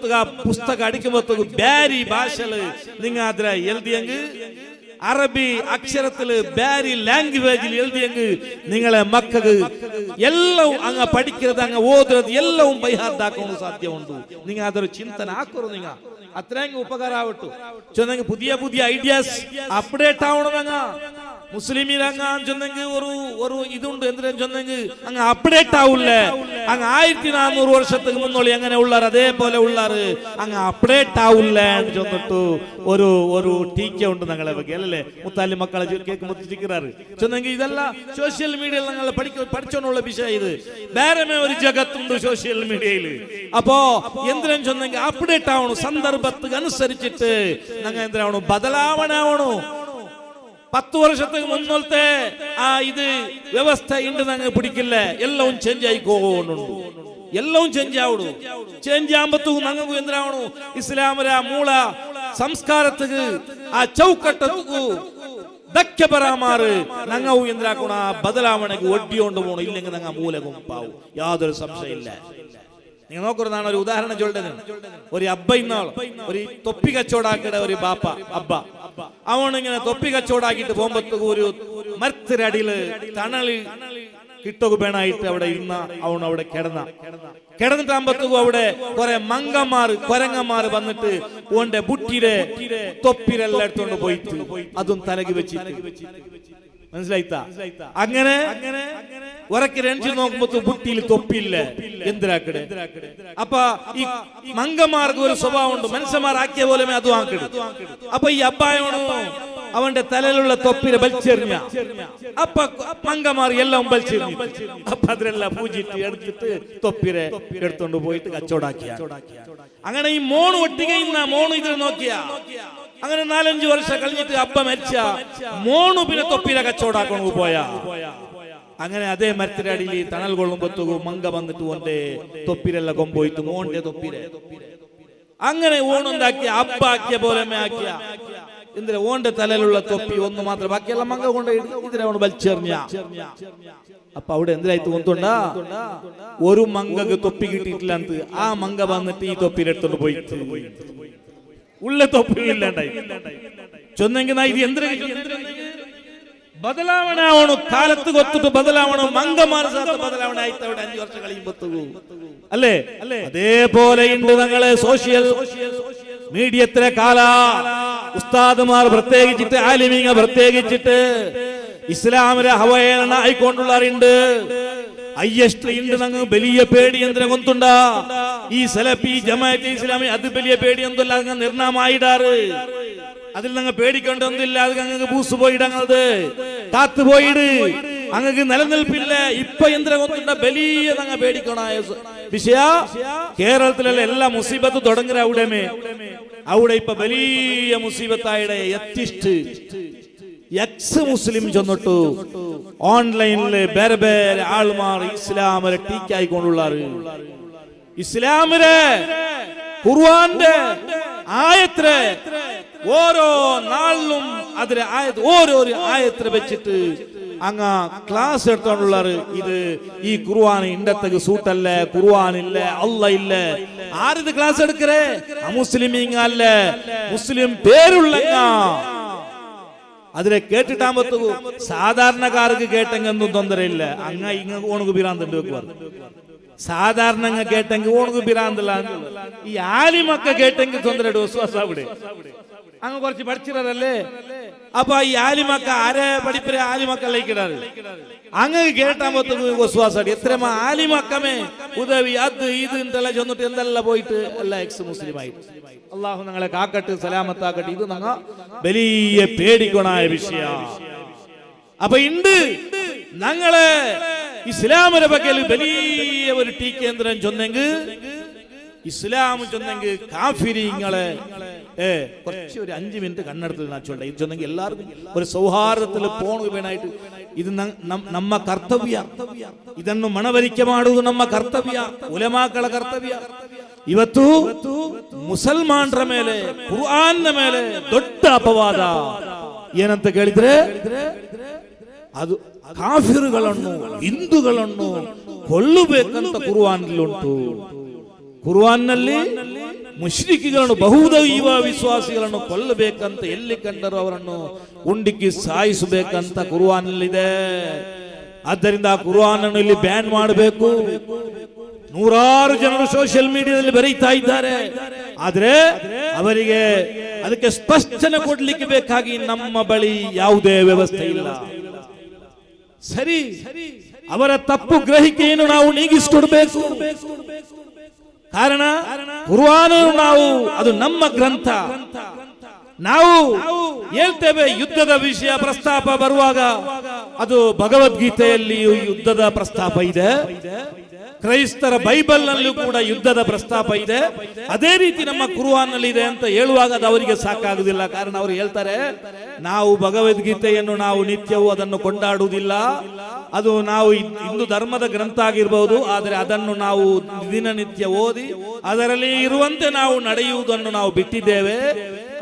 പുസ്തകം അടിക്കുമ്പോ ബാരി ഭാഷയില് നിങ്ങൾ അതിൽ എഴുതിയെങ്കിൽ, അറബി അക്ഷരത്തില് ബാരി ലാംഗ്വേജിൽ എഴുതിയെങ്കിൽ നിങ്ങളെ മക്കൾക്ക് എല്ലാം അങ്ങ് പഠിക്കുന്നത്, അങ്ങ് ഓതുന്നത് എല്ലാം ബൈഹാർട്ടാക്കാൻ സാധ്യമുണ്ട്. നിങ്ങൾ അതൊരു ചിന്തന ആക്കരുത്. നിങ്ങൾ അത്രയും ഉപകാരമാവട്ടു ചൊന്നെങ്കിൽ പുതിയ പുതിയ ഐഡിയാസ് അപ്ഡേറ്റ് ആവണം. മുസ്ലിമിലങ്ങാൻ ചൊന്നെങ്കിൽ ഒരു ഇതുണ്ട്, എന്തിനാ ചൊന്നെങ്കിൽ അങ്ങ് അപ്ഡേറ്റ് ആവൂല്ലേ. അങ്ങ് 1400 വർഷത്തേക്ക് മുന്നോളി എങ്ങനെ ഉള്ളാറ് അതേപോലെ ഉള്ളാറ് അങ്ങ് അപ്ഡേറ്റ് ആവൂല്ലേ എന്ന് ചൊന്നിട്ടു ഒരു ടീക്ക ഉണ്ട് ഞങ്ങളെ വകെ അല്ലേ. മുത്താലി മക്കളെ കേൾക്കുമ്പോൾ ചൊന്നെങ്കിൽ ഇതെല്ലാം സോഷ്യൽ മീഡിയയിൽ ഞങ്ങൾ പഠിച്ചോണ്ടുള്ള വിഷയം. ഇത് വേറെ ഒരു ജഗത്തുണ്ട് സോഷ്യൽ മീഡിയയിൽ. അപ്പോ എന്തിനാ ചൊന്നെങ്കിൽ അപ്ഡേറ്റ് ആവണം, സന്ദർഭത്തിന് അനുസരിച്ചിട്ട് ഞങ്ങൾ എന്തിനാവണം, ബദലാവണാവണോ. 10 വർഷത്തേക്ക് മുന്നോളത്തെ ഇത് വ്യവസ്ഥ ഉണ്ട് ഞങ്ങൾ പിടിക്കില്ല. എല്ലാം ചേഞ്ച് ആയിക്കോണ്ടുണ്ട്, എല്ലാം ചേഞ്ച് ആവണു. ചേഞ്ച് ആകുമ്പോ ഞങ്ങൾക്ക് എന്തിനാവണു, ഇസ്ലാമര മൂള സംസ്കാരത്തിക്ക് ആ ചൗക്കട്ടു ദക്ക പരാമാറ് ഞങ്ങൾ എന്തിനാക്കണ ബദലാവണക്ക് ഒട്ടിയോണ്ട് പോകണം. ഇല്ലെങ്കിൽ ഞങ്ങൾ മൂലകും പാവും, യാതൊരു സംശയമില്ല. നിങ്ങൾ നോക്കുന്നതാണ് ഒരു ഉദാഹരണം ചൊല്ലുന്നത്. ഒരു അബ്ബ ഇന്നാള് ഒരു തൊപ്പി കച്ചവടാക്കിയുടെ ഒരു ബാപ്പ അബ്ബ, അവനിങ്ങനെ തൊപ്പി കച്ചവടാക്കിയിട്ട് പോകുമ്പോ ഒരു മരത്തിരടിയില് തണല് കിട്ടൊക്കെ വേണായിട്ട് അവിടെ ഇരുന്ന അവൻ അവിടെ കിടന്നിട്ടാകുമ്പോ അവിടെ കുറെ മങ്കന്മാർ കൊരങ്ങന്മാർ വന്നിട്ട് ഓന്റെ ബുട്ടിയുടെ തൊപ്പിരെല്ലാം എടുത്തോണ്ട് പോയിട്ട് അതും തലകി വെച്ചിട്ട് മനസ്സിലായിത്ത. അങ്ങനെ ಹೊರಕ್ಕೆ ರೆಂಚಿ ನೋಡ್ಬೋದು ಬುಟ್ಟಿಲಿ ತೊಪ್ಪಿಲ್ಲ ಎಂದ್ರ ಕಡೆ ಅಪ್ಪ ಈ ಮಂಗಮಾರ್ಗ ഒരു സ്വഭാവം ഉണ്ട് മനുഷ്യന്മാർ ആക്കിയ പോലെ അതും ആക്കിടും അപ്പൊ ഈ അബ്ബായോണു അവന്റെ തലയിലുള്ള തൊപ്പിനെ വലിച്ചെറിഞ്ഞ അപ്പൊ മംഗമാർ എല്ലാം വലിച്ചെറിഞ്ഞു അപ്പൊ അതിലെല്ലാം പൂജിട്ട് എടുത്തിട്ട് തൊപ്പിരെ എടുത്തോണ്ട് പോയിട്ട് കച്ചവടാക്കിയ അങ്ങനെ ഈ മോണ് ഒട്ടിക ഇന്ന മോണ് ഇത് നോക്കിയ അങ്ങനെ 4-5 വർഷം കഴിഞ്ഞിട്ട് അബ്ബ മരിച്ച മോണു പിന്നെ തൊപ്പിരെ കച്ചവടാക്കൊണ്ട് പോയാ അങ്ങനെ അതേ മരത്തിന്റെ അടിയിൽ തണൽ കൊള്ളുമ്പോ മംഗ വന്നിട്ട് ഓന്റെ തൊപ്പിരെല്ലാം കൊമ്പോയിട്ട് മോന്റെ തൊപ്പിരെ അങ്ങനെ ഓണുണ്ടാക്കിയ അബ്ബ ആക്കിയ പോലെ ആക്കിയ എന്തിനാ ഓന്റെ തലയിലുള്ള തൊപ്പി ഒന്ന് മാത്രം ബാക്കിയെല്ലാം മംഗ കൊണ്ട് ഇതിനെ വലിച്ചെറിഞ്ഞ അപ്പൊ അവിടെ എന്തിനായിട്ട് ഒന്നുണ്ടാ ഒരു മംഗക്ക് തൊപ്പി കിട്ടിയിട്ടില്ല ആ മംഗ വന്നിട്ട് ഈ തൊപ്പിയിലെടുത്തോണ്ട് പോയിട്ട് ഉള്ള തൊപ്പി ഇല്ലാണ്ടായി ചൊന്നെങ്കിൽ ഇത് എന്തിനാ ಬದಲಾವಣೆ ಅವನು ಕಾಲತ್ತು ಗೊತ್ತು ಬದಲಾವಣೆ ಮಂಗ ಮಾನಸಾತ ಬದಲಾವಣೆ ಆಯ್ತು അവിടെ 5 ವರ್ಷ കഴിയുമ്പോൾ അല്ലേ അതേപോലെ ഉണ്ട് ഞങ്ങളെ സോഷ്യൽ മീഡിയത്തിലെ കാല ഉസ്താദുമാർ പ്രത്യേകിച്ചിട്ട് ആലിമീങ്ങൾ പ്രത്യേകിച്ചിട്ട് ഇസ്ലാമിലെ അവഹേളന ആയിക്കൊണ്ടുള്ളവരുണ്ട് അയ്യസ്റ്റ് ഉണ്ട് ഞങ്ങൾ വലിയ പേടി എന്തിനെ കൊണ്ടുണ്ട ഈ സലഫി ജമാഅത്തെ ഇസ്ലാമി അത് വലിയ പേടി എന്തുള്ള നിർണാമായിടാറ് അതിൽ നിങ്ങൾ പേടിക്കേണ്ടൊന്നില്ല അത് ഞങ്ങൾക്ക് ബൂസ് പോയിടങ്ങത് കാത്തു പോയിട് അങ്ങക്ക് നിലനിൽപ്പില്ല ഇപ്പൊ എന്തിനെ കൊണ്ടുണ്ട വലിയ ഞങ്ങൾ പേടിക്കണായ വിഷയ കേരളത്തിലുള്ള എല്ലാ മുസീബത്ത് തുടങ്ങുക അവിടെ ഇപ്പൊ വലിയ മുസീബത്തായുടെ എത്തിസ്റ്റ് എക്സ് മുസ്ലിം ചെന്നിട്ടു ഓൺലൈനില് ಬೇರೆ ಬೇರೆ ആൾമാർ ഇസ്ലാമിനെ ടീക്കായിക്കൊണ്ടുള്ളാറ് ഇസ്ലാമിലെ ഖുർആന്റെ ആയത്തിലെ ഓരോ നാളിലും അതിലെ ഓരോരു ആയത്തിനെ വെച്ചിട്ട് അങ്ങ ക്ലാസ് എടുത്തോണ്ടുള്ളാറ് ഇത് ഈ ഖുർആൻ ഇണ്ടത്തേക്ക് സൂട്ടല്ല ഖുർആൻ ഇല്ല അല്ല ഇല്ല ആരിത് ക്ലാസ് എടുക്കറേ അമുസ്ലിമീങ്ങ അല്ല മുസ്ലിം പേരുള്ളങ്ങ അതിലെ കേട്ടിട്ടാകുമ്പോ സാധാരണക്കാർക്ക് കേട്ടെങ്കൊന്നും തൊന്തരയില്ല അങ്ങ ഇങ്ങ ഓണക്ക് പിരാന്തുണ്ട് വെക്കുവാർ സാധാരണ കേട്ടെങ്കിൽ ഓണക്ക് പിരാന്തല്ല ഈ ആലിമക്ക കേട്ടെങ്കിൽ തൊന്തരയുടെ വിശ്വാസ അവിടെ അങ്ങ് കുറച്ച് പഠിച്ചിടല്ലേ അപ്പൊ ഈ ആലിമക്ക ആരെ പഠിപ്പരെ ആലിമക്കല്ലേക്കിടാറ് അങ്ങ് കേട്ടാകുമ്പോ വിശ്വാസം എത്ര ആലിമക്കമേ ഉദവി അത് ഇത് എന്തെല്ലാം ചെന്നിട്ട് എന്തെല്ലാം പോയിട്ട് എല്ലാം എക്സ് മുസ്ലിം ആയിട്ട് അള്ളാഹു ഞങ്ങളെ കാക്കട്ട് സലാമത്താക്കട്ടെ ഇത് ഞങ്ങ വലിയ പേടിക്കൊണായ വിഷയ അപ്പൊ ഉണ്ട് ഞങ്ങളെ ഇസ്ലാമിന്റെ പക്കൽ വലിയ ഒരു ടീ കേന്ദ്രം ചൊന്നെങ്കിൽ ഇസ്ലാം ചൊന്നെങ്കിൽ കാഫിരിങ്ങളെ കുറച്ച് ഒരു 5 മിനിറ്റ് കണ്ണെടുത്ത് ഞാൻ ചൊല്ല ഇത് ചൊന്നെങ്കിൽ എല്ലാവർക്കും ഒരു സൗഹാർദ്ദത്തിൽ പോണു വേണായിട്ട് ഇത് ನಮ್ಮ ಕರ್ತವ್ಯ ಇದನ್ನು ಮನವರಿಕೆ ಮಾಡುವುದು ನಮ್ಮ ಕರ್ತವ್ಯ ಉಲಮಾಗಳ ಕರ್ತವ್ಯ ಇವತ್ತು ಮುಸಲ್ಮಾನರ ಮೇಲೆ ಕುರ್ಆನ್ನ ಮೇಲೆ ದೊಡ್ಡ ಅಪವಾದ ಏನಂತ ಕೇಳಿದ್ರೆ ಅದು ಕಾಫಿರುಗಳನ್ನು ಹಿಂದೂಗಳನ್ನು ಕೊಲ್ಲಬೇಕಂತ ಕುರ್ಆನ್ನಲ್ಲಿ ಉಂಟು ಕುರ್ಆನ್ನಲ್ಲಿ ಮುಶ್ರಿಕಿಗಳನ್ನು ಬಹುದೈವ ವಿಶ್ವಾಸಿಗಳನ್ನು ಕೊಲ್ಲಬೇಕಂತ ಎಲ್ಲಿ ಕಂಡರೂ ಅವರನ್ನು ಉಂಡಿಕ್ಕಿ ಸಾಯಿಸಬೇಕಂತ ಕುರ್ಆನ್ನಲ್ಲಿದೆ ಆದ್ದರಿಂದ ಕುರ್ಆನ್ ಅನ್ನು ಇಲ್ಲಿ ಬ್ಯಾನ್ ಮಾಡಬೇಕು ನೂರಾರು ಜನರು ಸೋಷಿಯಲ್ ಮೀಡಿಯಾದಲ್ಲಿ ಬರೀತಾ ಇದ್ದಾರೆ ಆದ್ರೆ ಅವರಿಗೆ ಅದಕ್ಕೆ ಸ್ಪಷ್ಟನೆ ಕೊಡ್ಲಿಕ್ಕೆ ಬೇಕಾಗಿ ನಮ್ಮ ಬಳಿ ಯಾವುದೇ ವ್ಯವಸ್ಥೆ ಇಲ್ಲ ಸರಿ ಅವರ ತಪ್ಪು ಗ್ರಹಿಕೆಯನ್ನು ನಾವು ನೀಗಿಸಿಕೊಡಬೇಕು ಕಾರಣ ಕುರ್ಆನ್ ನಾವು ಅದು ನಮ್ಮ ಗ್ರಂಥ ನಾವು ಹೇಳ್ತೇವೆ ಯುದ್ಧದ ವಿಷಯ ಪ್ರಸ್ತಾಪ ಬರುವಾಗ ಅದು ಭಗವದ್ಗೀತೆಯಲ್ಲಿಯೂ ಯುದ್ಧದ ಪ್ರಸ್ತಾಪ ಇದೆ ಕ್ರೈಸ್ತರ ಬೈಬಲ್ ನಲ್ಲೂ ಕೂಡ ಯುದ್ಧದ ಪ್ರಸ್ತಾಪ ಇದೆ ಅದೇ ರೀತಿ ನಮ್ಮ ಕುರ್ಆನ್ ನಲ್ಲಿ ಇದೆ ಅಂತ ಹೇಳುವಾಗ ಅದು ಅವರಿಗೆ ಸಾಕಾಗುವುದಿಲ್ಲ ಕಾರಣ ಅವರು ಹೇಳ್ತಾರೆ ನಾವು ಭಗವದ್ಗೀತೆಯನ್ನು ನಾವು ನಿತ್ಯವೂ ಅದನ್ನು ಕೊಂಡಾಡುವುದಿಲ್ಲ ಅದು ನಾವು ಹಿಂದೂ ಧರ್ಮದ ಗ್ರಂಥ ಆಗಿರಬಹುದು ಆದರೆ ಅದನ್ನು ನಾವು ದಿನನಿತ್ಯ ಓದಿ ಅದರಲ್ಲಿ ಇರುವಂತೆ ನಾವು ನಡೆಯುವುದನ್ನು ನಾವು ಬಿಟ್ಟಿದ್ದೇವೆ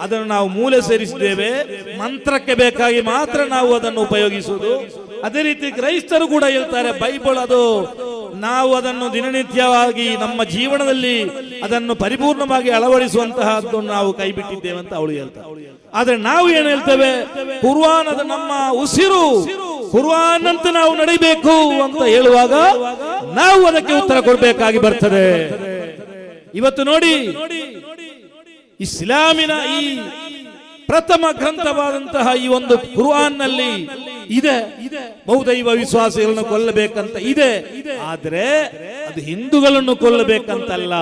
ಅದನ್ನು ನಾವು ಮೂಲೆ ಸೇರಿಸಿದ್ದೇವೆ ಮಂತ್ರಕ್ಕೆ ಬೇಕಾಗಿ ಮಾತ್ರ ನಾವು ಅದನ್ನು ಉಪಯೋಗಿಸುವುದು ಅದೇ ರೀತಿ ಕ್ರೈಸ್ತರು ಕೂಡ ಹೇಳ್ತಾರೆ ಬೈಬಲ್ ಅದು ನಾವು ಅದನ್ನು ದಿನನಿತ್ಯವಾಗಿ ನಮ್ಮ ಜೀವನದಲ್ಲಿ ಅದನ್ನು ಪರಿಪೂರ್ಣವಾಗಿ ಅಳವಡಿಸುವಂತಹದ್ದು ನಾವು ಕೈ ಬಿಟ್ಟಿದ್ದೇವೆ ಅಂತ ಅವಳು ಹೇಳ್ತಾರೆ ಆದ್ರೆ ನಾವು ಏನ್ ಹೇಳ್ತೇವೆ ಕುರ್ಆನ್ ಅದು ನಮ್ಮ ಉಸಿರು ಕುರ್ಆನ್ ಅಂತ ನಾವು ನಡಿಬೇಕು ಅಂತ ಹೇಳುವಾಗ ನಾವು ಅದಕ್ಕೆ ಉತ್ತರ ಕೊಡಬೇಕಾಗಿ ಬರ್ತದೆ ಇವತ್ತು ನೋಡಿ ಇಸ್ಲಾಮಿನ ಈ ಪ್ರಥಮ ಗ್ರಂಥವಾದಂತಹ ಈ ಒಂದು ಕುರ್ಆನ್ ನಲ್ಲಿ ಇದೆ, ಬಹುದೈವ ವಿಶ್ವಾಸಿಗಳನ್ನು ಕೊಲ್ಲಬೇಕಂತ ಇದೆ. ಆದ್ರೆ ಅದು ಹಿಂದೂಗಳನ್ನು ಕೊಲ್ಲಬೇಕಂತಲ್ಲ.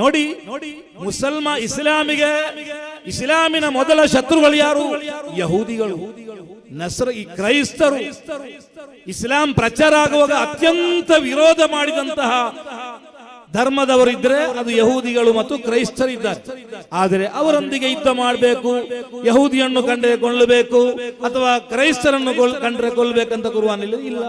ನೋಡಿ, ಇಸ್ಲಾಮಿನ ಮೊದಲ ಶತ್ರುಗಳು ಯಾರು? ಯಹೂದಿಗಳು, ಈ ಕ್ರೈಸ್ತರು. ಇಸ್ಲಾಂ ಪ್ರಚಾರ ಆಗುವಾಗ ಅತ್ಯಂತ ವಿರೋಧ ಮಾಡಿದಂತಹ ಧರ್ಮದವರಿದ್ರೆ ಅದು ಯಹೂದಿಗಳು ಮತ್ತು ಕ್ರೈಸ್ತರಿದ್ದಾರೆ. ಆದರೆ ಅವರೊಂದಿಗೆ ಯುದ್ಧ ಮಾಡಬೇಕು, ಯಹೂದಿಯನ್ನು ಕಂಡ್ರೆ ಕೊಲ್ಲಬೇಕು ಅಥವಾ ಕ್ರೈಸ್ತರನ್ನು ಕಂಡ್ರೆ ಕೊಲ್ಲಬೇಕಂತ ಕುರ್ಆನ್ ಇಲ್ಲ.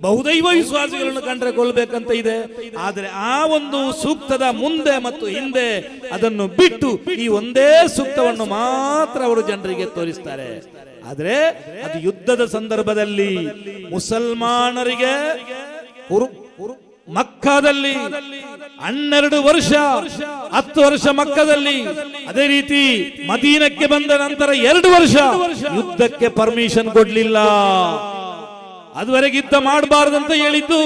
ಬಹುದೈವ ವಿಶ್ವಾಸಿಗಳನ್ನು ಕಂಡ್ರೆ ಕೊಲ್ಲಬೇಕಂತ ಇದೆ. ಆದರೆ ಆ ಒಂದು ಸೂಕ್ತದ ಮುಂದೆ ಮತ್ತು ಹಿಂದೆ ಅದನ್ನು ಬಿಟ್ಟು ಈ ಒಂದೇ ಸೂಕ್ತವನ್ನು ಮಾತ್ರ ಅವರು ಜನರಿಗೆ ತೋರಿಸ್ತಾರೆ. ಆದರೆ ಅದು ಯುದ್ಧದ ಸಂದರ್ಭದಲ್ಲಿ ಮುಸಲ್ಮಾನರಿಗೆ ಮಕ್ಕಾದಲ್ಲಿ 12 ವರ್ಷ 10 ವರ್ಷ ಮಕ್ಕದಲ್ಲಿ, ಅದೇ ರೀತಿ ಮದೀನಕ್ಕೆ ಬಂದ ನಂತರ 2 ವರ್ಷ ಯುದ್ಧಕ್ಕೆ ಪರ್ಮಿಷನ್ ಕೊಡ್ಲಿಲ್ಲ. ಅದುವರೆಗೆ ಯುದ್ಧ ಮಾಡಬಾರದಂತ ಹೇಳಿದ್ದು.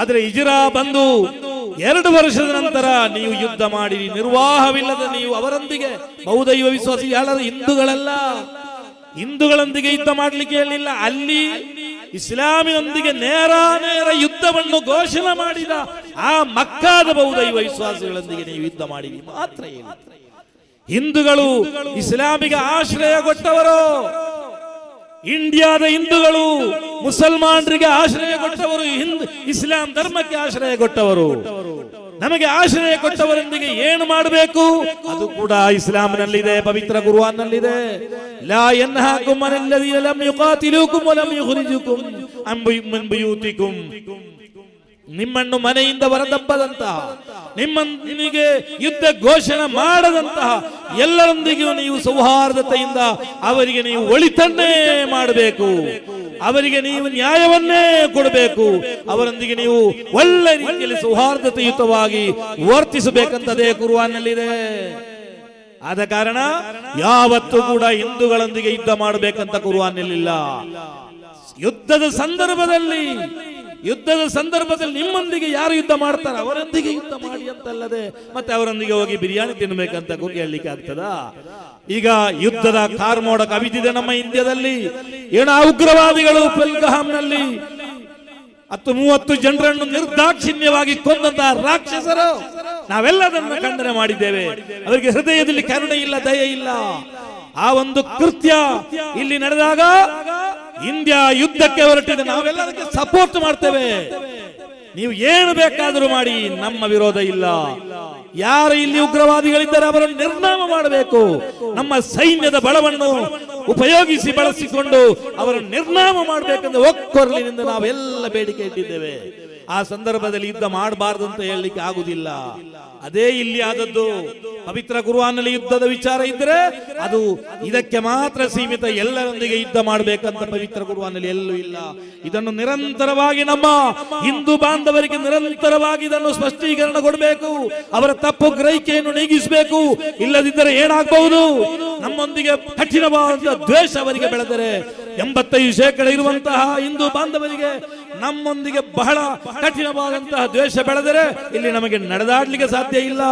ಆದ್ರೆ ಹಿಜ್ರಾ ಬಂದು 2 ವರ್ಷದ ನಂತರ ನೀವು ಯುದ್ಧ ಮಾಡಿ ನಿರ್ವಾಹವಿಲ್ಲದ ನೀವು ಅವರೊಂದಿಗೆ ಬಹುದೈವ ವಿಶ್ವಾಸಿ ಯಾರು ಹಿಂದೂಗಳಲ್ಲ, ಹಿಂದೂಗಳೊಂದಿಗೆ ಯುದ್ಧ ಮಾಡಲಿಕ್ಕೆ ಹೇಳಿಲ್ಲ. ಅಲ್ಲಿ ಇಸ್ಲಾಮಿನೊಂದಿಗೆ ನೇರ ಯುದ್ಧವನ್ನು ಘೋಷಣೆ ಮಾಡಿದ ಆ ಮಕ್ಕಾದ ಬಹುದೈವ ವಿಶ್ವಾಸಿಗಳೊಂದಿಗೆ ನೀವು ಯುದ್ಧ ಮಾಡಿ ಮಾತ್ರ ಹೇಳಿ. ಹಿಂದೂಗಳು ಇಸ್ಲಾಮಿಗೆ ಆಶ್ರಯ ಕೊಟ್ಟವರು, ಇಂಡಿಯಾದ ಹಿಂದೂಗಳು ಮುಸಲ್ಮಾನರಿಗೆ ಆಶ್ರಯ ಕೊಟ್ಟವರು, ಇಸ್ಲಾಂ ಧರ್ಮಕ್ಕೆ ಆಶ್ರಯ ಕೊಟ್ಟವರು. ನಮಗೆ ಆಶ್ರಯ ಕೊಟ್ಟವರೊಂದಿಗೆ ಏನು ಮಾಡಬೇಕು ಅದು ಕೂಡ ಇಸ್ಲಾಂನಲ್ಲಿದೆ, ಪವಿತ್ರ ಕುರ್ಆನ್ನಲ್ಲಿದೆ. ಲಾ ಯನ್ಹಾಕುಮ್ ಅನಿಲ್ಲದೀನ ಲಮ್ ಯುಕಾತಿಲೂಕುಮ್ ವಲಮ್ ಯುಖ್ರಿಜುಕುಮ್ ಮಿನ್ ಬುಯೂತಿಕುಮ್. ನಿಮ್ಮನ್ನು ಮನೆಯಿಂದ ಹೊರದಬ್ಬದಂತಹ, ನಿಮಗೆ ಯುದ್ಧ ಘೋಷಣೆ ಮಾಡದಂತಹ ಎಲ್ಲರೊಂದಿಗೂ ನೀವು ಸೌಹಾರ್ದತೆಯಿಂದ ಅವರಿಗೆ ನೀವು ಒಳಿತನ್ನೇ ಮಾಡಬೇಕು, ಅವರಿಗೆ ನೀವು ನ್ಯಾಯವನ್ನೇ ಕೊಡಬೇಕು, ಅವರೊಂದಿಗೆ ನೀವು ಒಳ್ಳೆ ರೀತಿಯಲ್ಲಿ ಸೌಹಾರ್ದತೆಯುತವಾಗಿ ವರ್ತಿಸಬೇಕಂತದೇ ಕುರ್ಆನ್ನಲ್ಲಿದೆ. ಆದ ಕಾರಣ ಯಾವತ್ತೂ ಕೂಡ ಹಿಂದೂಗಳೊಂದಿಗೆ ಯುದ್ಧ ಮಾಡಬೇಕಂತ ಕುರ್ಆನ್ನಲ್ಲಿಲ್ಲ. ಯುದ್ಧದ ಸಂದರ್ಭದಲ್ಲಿ ನಿಮ್ಮೊಂದಿಗೆ ಯಾರು ಯುದ್ಧ ಮಾಡ್ತಾರೆ ಅವರೊಂದಿಗೆ ಯುದ್ಧ ಮಾಡಿ ಅಂತಲ್ಲದೆ ಮತ್ತೆ ಅವರೊಂದಿಗೆ ಹೋಗಿ ಬಿರಿಯಾನಿ ತಿನ್ಬೇಕಂತ ಹೇಳಲಿಕ್ಕೆ ಆಗ್ತದಾ? ಈಗ ಯುದ್ಧದ ಕಾರ್ಮೋಡ ಕವಿದಿದೆ ನಮ್ಮ ಇಂಡಿಯಾದಲ್ಲಿ. ಏನೋ ಉಗ್ರವಾದಿಗಳು ಪೆಲ್ಗಹಾಮ್ನಲ್ಲಿ 30 ಜನರನ್ನು ನಿರ್ದಾಕ್ಷಿಣ್ಯವಾಗಿ ಕೊಂದಂತಹ ರಾಕ್ಷಸರು, ನಾವೆಲ್ಲದನ್ನು ಖಂಡನೆ ಮಾಡಿದ್ದೇವೆ. ಅವರಿಗೆ ಹೃದಯದಲ್ಲಿ ಕರುಣೆ ಇಲ್ಲ, ದಯೆ ಇಲ್ಲ. ಆ ಒಂದು ಕೃತ್ಯ ಇಲ್ಲಿ ನಡೆದಾಗ ಇಂಡಿಯಾ ಯುದ್ಧಕ್ಕೆ ಹೊರಟಿದೆ, ನಾವೆಲ್ಲ ಅದಕ್ಕೆ ಸಪೋರ್ಟ್ ಮಾಡ್ತೇವೆ. ನೀವು ಏನು ಬೇಕಾದರೂ ಮಾಡಿ, ನಮ್ಮ ವಿರೋಧ ಇಲ್ಲ. ಯಾರು ಇಲ್ಲಿ ಉಗ್ರವಾದಿಗಳಿದ್ದಾರೆ ಅವರನ್ನು ನಿರ್ನಾಮ ಮಾಡಬೇಕು. ನಮ್ಮ ಸೈನ್ಯದ ಬಲವನ್ನು ಉಪಯೋಗಿಸಿ ಬಳಸಿಕೊಂಡು ಅವರನ್ನು ನಿರ್ನಾಮ ಮಾಡಬೇಕೆಂದು ಒಕ್ಕೊರಲಿನಿಂದ ನಾವೆಲ್ಲ ಬೇಡಿಕೆ ಇಟ್ಟಿದ್ದೇವೆ. ಆ ಸಂದರ್ಭದಲ್ಲಿ ಯುದ್ಧ ಮಾಡಬಾರದು ಅಂತ ಹೇಳಲಿಕ್ಕೆ ಆಗುದಿಲ್ಲ. ಅದೇ ಇಲ್ಲಿ ಆದದ್ದು. ಪವಿತ್ರ ಕುರ್ಆನ್ನಲ್ಲಿ ಯುದ್ಧದ ವಿಚಾರ ಇದ್ರೆ ಅದು ಇದಕ್ಕೆ ಮಾತ್ರ ಸೀಮಿತ, ಎಲ್ಲರೊಂದಿಗೆ ಯುದ್ಧ ಮಾಡಬೇಕಂತ ಪವಿತ್ರ ಕುರ್ಆನ್ನಲ್ಲಿ ಎಲ್ಲೂ ಇಲ್ಲ. ಇದನ್ನು ನಿರಂತರವಾಗಿ ನಮ್ಮ ಹಿಂದೂ ಬಾಂಧವರಿಗೆ ನಿರಂತರವಾಗಿ ಇದನ್ನು ಸ್ಪಷ್ಟೀಕರಣ ಕೊಡಬೇಕು, ಅವರ ತಪ್ಪು ಗ್ರಹಿಕೆಯನ್ನು ನೀಗಿಸಬೇಕು. ಇಲ್ಲದಿದ್ದರೆ ಏನಾಗಬಹುದು, ನಮ್ಮೊಂದಿಗೆ ಕಠಿಣವಾದ ದ್ವೇಷ ಅವರಿಗೆ ಬೆಳೆದರೆ 85% ಇರುವಂತಹ ಹಿಂದೂ ಬಾಂಧವರಿಗೆ ನಮ್ಮೊಂದಿಗೆ ಬಹಳ ಕಠಿಣವಾದಂತಹ ದ್ವೇಷ ಬೆಳೆದರೆ ಇಲ್ಲಿ ನಮಗೆ ನಡೆದಾಡ್ಲಿಕ್ಕೆ ಸಾಧ್ಯ ಇಲ್ಲ,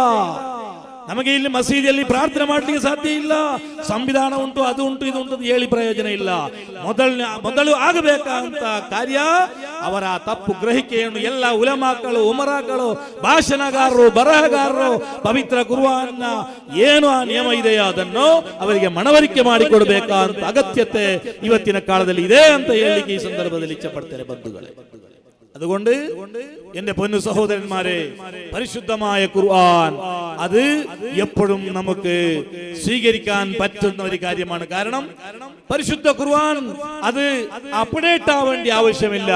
ನಮಗೆ ಇಲ್ಲಿ ಮಸೀದಿಯಲ್ಲಿ ಪ್ರಾರ್ಥನೆ ಮಾಡಲಿಕ್ಕೆ ಸಾಧ್ಯ ಇಲ್ಲ. ಸಂವಿಧಾನ ಉಂಟು, ಅದು ಉಂಟು, ಇದು ಉಂಟು ಹೇಳಿ ಪ್ರಯೋಜನ ಇಲ್ಲ. ಮೊದಲು ಆಗಬೇಕಂತ ಕಾರ್ಯ ಅವರ ತಪ್ಪು ಗ್ರಹಿಕೆಯನ್ನು ಎಲ್ಲ ಉಲಮಾಗಳು, ಉಮರಾಗಳು, ಭಾಷಣಗಾರರು, ಬರಹಗಾರರು ಪವಿತ್ರ ಕುರ್ಆನ್ನ ಏನು ಆ ನಿಯಮ ಇದೆಯೋ ಅದನ್ನು ಅವರಿಗೆ ಮನವರಿಕೆ ಮಾಡಿಕೊಡ್ಬೇಕಂತ ಅಗತ್ಯತೆ ಇವತ್ತಿನ ಕಾಲದಲ್ಲಿ ಇದೆ ಅಂತ ಹೇಳಲಿಕ್ಕೆ ಈ ಸಂದರ್ಭದಲ್ಲಿ ಇಚ್ಛೆ ಪಡ್ತಾರೆ ಬಂಧುಗಳೇ. അതുകൊണ്ട് എന്റെ പൊന്നു സഹോദരന്മാരെ, പരിശുദ്ധമായ ഖുർആൻ അത് എപ്പോഴും നമുക്ക് സ്വീകരിക്കാൻ പറ്റുന്ന ഒരു കാര്യമാണ്. കാരണം പരിശുദ്ധ ഖുർആൻ അത് അപ്ഡേറ്റ് ആവേണ്ട ആവശ്യമില്ല.